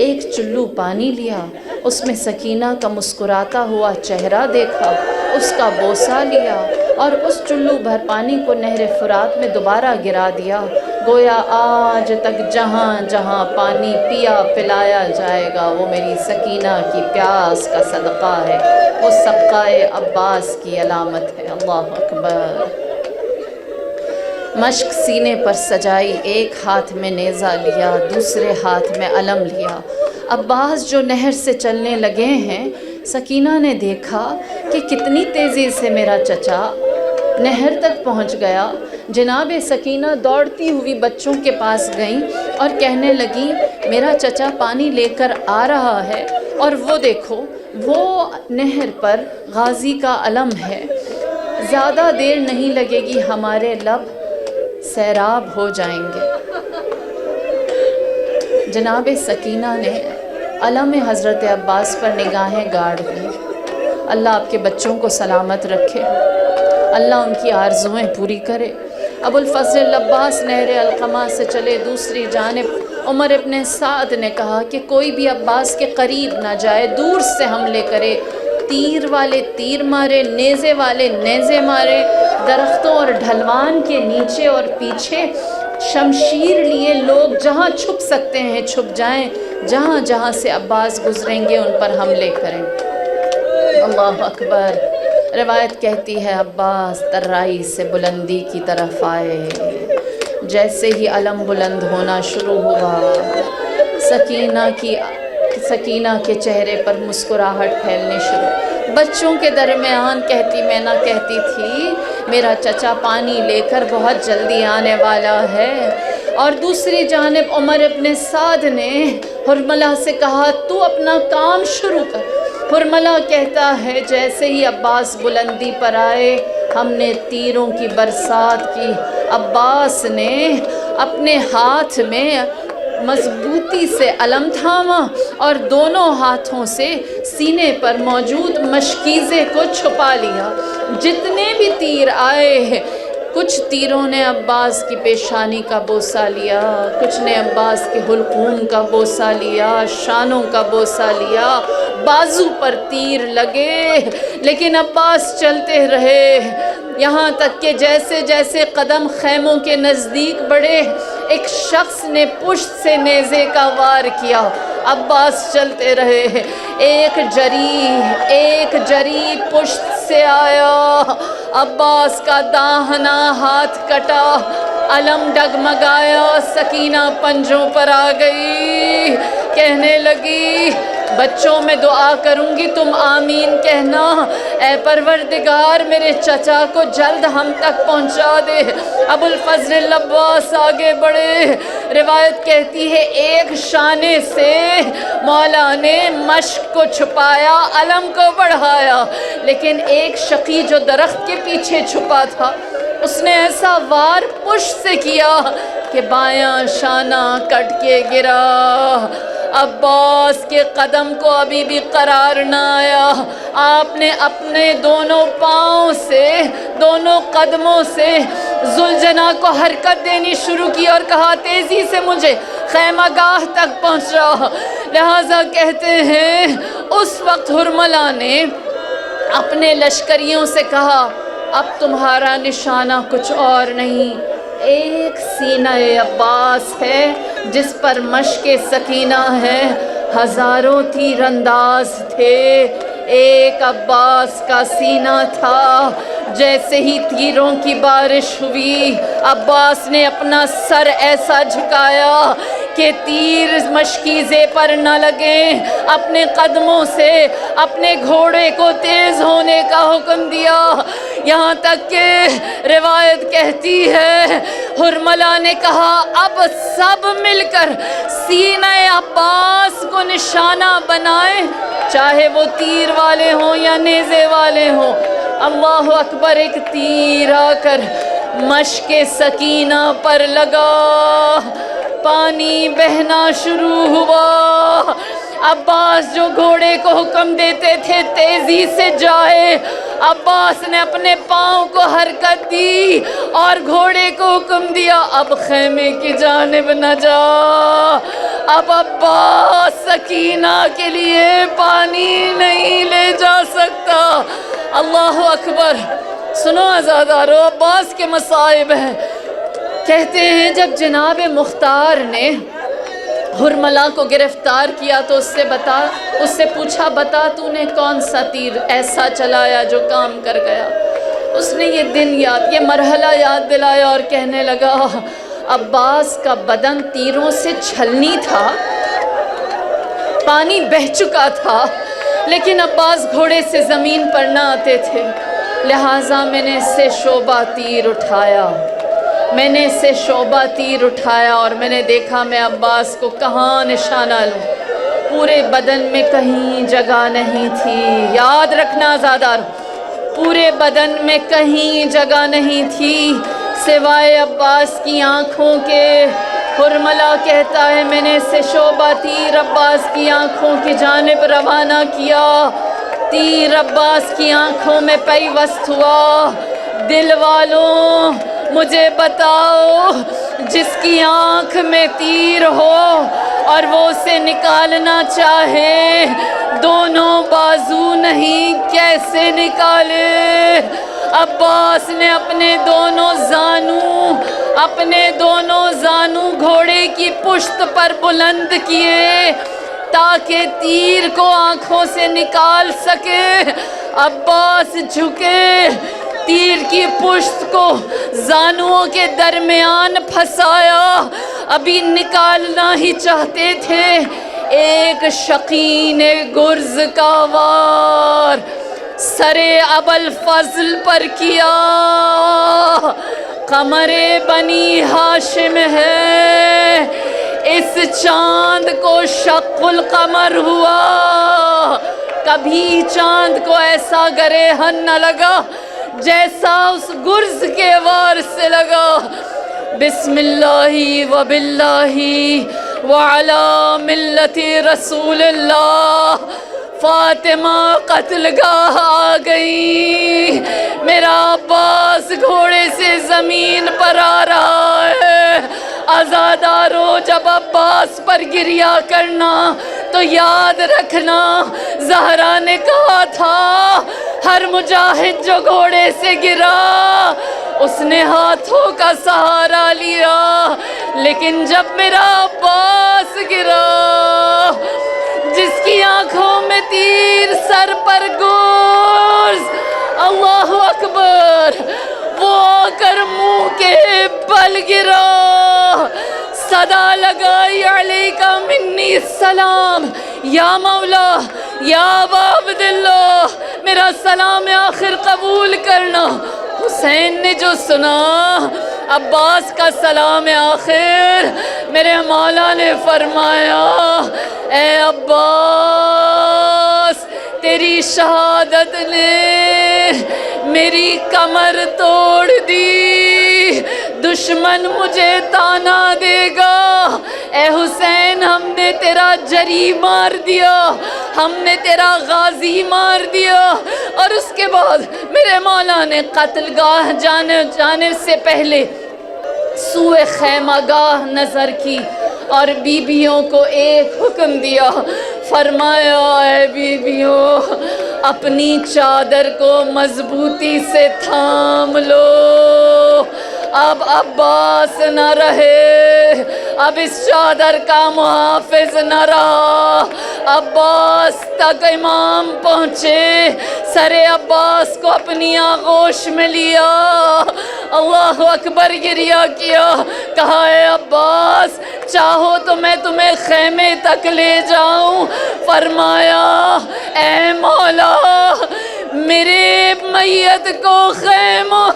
ایک چلو پانی لیا، اس میں سکینہ کا مسکراتا ہوا چہرہ دیکھا، اس کا بوسہ لیا اور اس چلو بھر پانی کو نہر فرات میں دوبارہ گرا دیا. گویا آج تک جہاں جہاں پانی پیا پلایا جائے گا وہ میری سکینہ کی پیاس کا صدقہ ہے، وہ صدقہ عباس کی علامت ہے. اللہ اکبر. مشق سینے پر سجائی، ایک ہاتھ میں نیزہ لیا، دوسرے ہاتھ میں علم لیا. عباس جو نہر سے چلنے لگے ہیں، سکینہ نے دیکھا کہ کتنی تیزی سے میرا چچا نہر تک پہنچ گیا. جناب سکینہ دوڑتی ہوئی بچوں کے پاس گئیں اور کہنے لگیں میرا چچا پانی لے کر آ رہا ہے، اور وہ دیکھو وہ نہر پر غازی کا علم ہے. زیادہ دیر نہیں لگے گی، ہمارے لب سیراب ہو جائیں گے۔ جناب سکینہ نے علم حضرت عباس پر نگاہیں گاڑ دی۔ اللہ آپ کے بچوں کو سلامت رکھے، اللہ ان کی آرزوئیں پوری کرے۔ ابو الفضل عباس نہر القمہ سے چلے، دوسری جانب عمر ابن سعد نے کہا کہ کوئی بھی عباس کے قریب نہ جائے، دور سے حملے کرے، تیر والے تیر مارے، نیزے والے نیزے مارے، درختوں اور ڈھلوان کے نیچے اور پیچھے شمشیر لیے لوگ جہاں چھپ سکتے ہیں چھپ جائیں، جہاں جہاں سے عباس گزریں گے ان پر حملے کریں۔ اللہ اکبر۔ روایت کہتی ہے عباس ترائی سے بلندی کی طرف آئے، جیسے ہی علم بلند ہونا شروع ہوا، سکینہ کے چہرے پر مسکراہٹ پھیلنے شروع۔ بچوں کے درمیان کہتی میں نہ کہتی تھی میرا چچا پانی لے کر بہت جلدی آنے والا ہے، اور دوسری جانب عمر ابن سعد نے حرملہ سے کہا تو اپنا کام شروع کر۔ حرملہ کہتا ہے جیسے ہی عباس بلندی پر آئے ہم نے تیروں کی برسات کی۔ عباس نے اپنے ہاتھ میں مضبوطی سے علم تھاما اور دونوں ہاتھوں سے سینے پر موجود مشکیزے کو چھپا لیا۔ جتنے بھی تیر آئے، کچھ تیروں نے عباس کی پیشانی کا بوسہ لیا، کچھ نے عباس کے حلقوم کا بوسہ لیا، شانوں کا بوسہ لیا، بازو پر تیر لگے، لیکن عباس چلتے رہے، یہاں تک کہ جیسے جیسے قدم خیموں کے نزدیک بڑھے ایک شخص نے پشت سے نیزے کا وار کیا۔ عباس چلتے رہے، ایک جری پشت سے آیا، عباس کا داہنا ہاتھ کٹا، علم ڈگمگایا، سکینہ پنجوں پر آ گئی، کہنے لگی بچوں میں دعا کروں گی تم آمین کہنا، اے پروردگار میرے چچا کو جلد ہم تک پہنچا دے۔ ابو الفضل عباس آگے بڑھے، روایت کہتی ہے ایک شانے سے مولا نے مشق کو چھپایا، علم کو بڑھایا، لیکن ایک شقی جو درخت کے پیچھے چھپا تھا اس نے ایسا وار پشت سے کیا کہ بایاں شانہ کٹ کے گرا۔ عباس کے قدم کو ابھی بھی قرار نہ آیا، آپ نے اپنے دونوں پاؤں سے، دونوں قدموں سے ذوالجناح کو حرکت دینی شروع کی اور کہا تیزی سے مجھے خیمہ گاہ تک پہنچا۔ لہٰذا کہتے ہیں اس وقت حرملہ نے اپنے لشکریوں سے کہا اب تمہارا نشانہ کچھ اور نہیں، ایک سینہ عباس ہے جس پر مشق سکینہ ہے، ہزاروں تیر انداز تھے، ایک عباس کا سینہ تھا۔ جیسے ہی تیروں کی بارش ہوئی عباس نے اپنا سر ایسا جھکایا کہ تیر مشکیزے پر نہ لگیں، اپنے قدموں سے اپنے گھوڑے کو تیز ہونے کا حکم دیا، یہاں تک کہ روایت کہتی ہے حرملہ نے کہا اب سب مل کر سینہ عباس کو نشانہ بنائیں، چاہے وہ تیر والے ہوں یا نیزے والے ہوں۔ اللہ اکبر، ایک تیر آ کر مشق سکینہ پر لگا، پانی بہنا شروع ہوا۔ عباس جو گھوڑے کو حکم دیتے تھے تیزی سے جائے، عباس نے اپنے پاؤں کو حرکت دی اور گھوڑے کو حکم دیا اب خیمے کی جانب نہ جا۔ اب عباس سکینہ کے لیے پانی نہیں لے جا سکتا۔ اللہ اکبر۔ سنو عزادارو، عباس کے مصائب ہیں۔ کہتے ہیں جب جناب مختار نے حرملہ کو گرفتار کیا تو اس سے پوچھا بتا تو نے کون سا تیر ایسا چلایا جو کام کر گیا۔ اس نے یہ مرحلہ یاد دلایا اور کہنے لگا عباس کا بدن تیروں سے چھلنی تھا، پانی بہہ چکا تھا، لیکن عباس گھوڑے سے زمین پر نہ آتے تھے، لہٰذا میں نے اس سے شعبہ تیر اٹھایا اور میں نے دیکھا میں عباس کو کہاں نشانہ لوں، پورے بدن میں کہیں جگہ نہیں تھی۔ یاد رکھنا عزادار، پورے بدن میں کہیں جگہ نہیں تھی سوائے عباس کی آنکھوں کے۔ حرملہ کہتا ہے میں نے اسے شعبہ تیر عباس کی آنکھوں کی جانب روانہ کیا، تیر عباس کی آنکھوں میں پیوست ہوا۔ دل والوں مجھے بتاؤ، جس کی آنکھ میں تیر ہو اور وہ اسے نکالنا چاہے، دونوں بازو نہیں کیسے نکالے؟ عباس نے اپنے دونوں زانو گھوڑے کی پشت پر بلند کیے تاکہ تیر کو آنکھوں سے نکال سکے۔ عباس جھکے، تیر کی پشت کو زانوؤں کے درمیان پھنسایا، ابھی نکالنا ہی چاہتے تھے، ایک شقین گرز کا وار سر ابوالفضل پر کیا۔ قمر بنی ہاشم ہے، اس چاند کو شق القمر ہوا، کبھی چاند کو ایسا گریہن نہ لگا جیسا اس گرز کے وار سے لگا۔ بسم اللہ و باللہ وعلی ملت رسول اللہ، فاطمہ قتل گاہ آ گئی، میرا عباس گھوڑے سے زمین پر آ رہا ہے۔ عزادارو جب عباس پر گریا کرنا تو یاد رکھنا زہرا نے کہا تھا ہر مجاہد جو گھوڑے سے گرا اس نے ہاتھوں کا سہارا لیا، لیکن جب میرا عباس گرا جس کی آنکھوں میں تیر سر پر گرز، اللہ اکبر، وہ آ کر منہ کے بل گرا، صدا لگائی علیکہ منی السلام، یا مولا یا ابا عبداللہ، میرا سلام آخر قبول کرنا۔ حسین نے جو سنا عباس کا سلام آخر، میرے مولا نے فرمایا اے عباس، تیری شہادت نے میری کمر توڑ دی، دشمن مجھے تانا دے گا۔ اے حسین، ہم نے تیرا جری مار دیا، ہم نے تیرا غازی مار دیا۔ اور اس کے بعد میرے مولا نے قتل گاہ جانے سے پہلے سوئے خیمہ گاہ نظر کی اور بیویوں کو ایک حکم دیا، فرمایا اے بیویوں، اپنی چادر کو مضبوطی سے تھام لو، اب عباس نہ رہے، اب اس چادر کا محافظ نہ رہا۔ عباس تک امام پہنچے، سر عباس کو اپنی آغوش میں لیا، اللہ اکبر گریہ کیا، کہا اے عباس چاہو تو میں تمہیں خیمے تک لے جاؤں۔ فرمایا اے مولا، میرے میت کو خیموں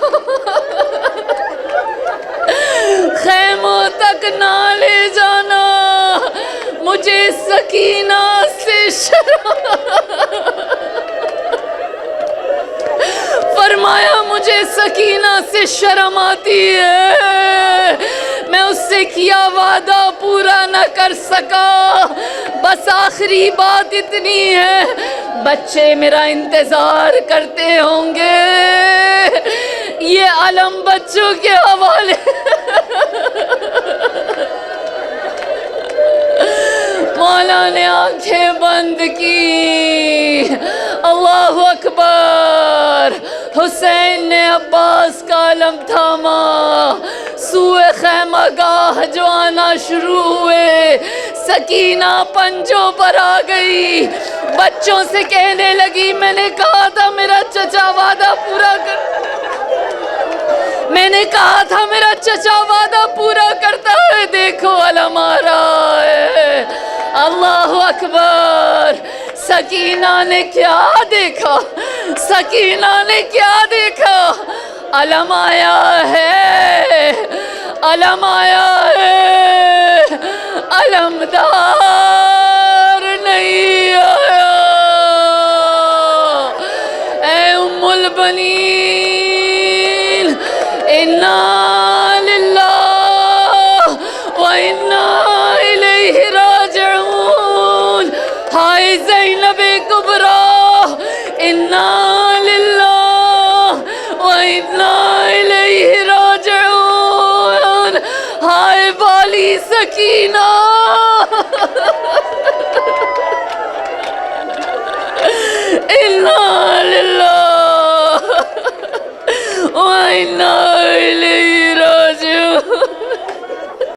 تک نہ لے جانا، مجھے سکینہ سے فرمایا مجھے سکینہ سے شرم آتی ہے، میں اس سے کیا وعدہ پورا نہ کر سکا، بس آخری بات اتنی ہے، بچے میرا انتظار کرتے ہوں گے، یہ علم بچوں کے حوالے۔ مولا نے آنکھیں بند کی، اللہ اکبر، حسین نے عباس کا علم تھاما، سوئے خیمہ گاہ جو آنا شروع ہوئے، سکینہ پنجوں پر آ گئی، بچوں سے کہنے لگی میں نے کہا تھا میرا چچا وعدہ پورا میں نے کہا تھا میرا چچا وعدہ پورا کرتا ہے، دیکھو علم آ رہا ہے، اللہ اکبر۔ سکینہ نے کیا دیکھا؟ سکینہ نے کیا دیکھا؟ علم آیا ہے، علم آیا ہے، علمدار نہیں آیا۔ اے ام البنين إنا لله وإنا إليه راجعون. ہائے زینب کبریٰ إنا لله وإنا إليه راجعون. ہائے والی سکینہ إنا لله وإنا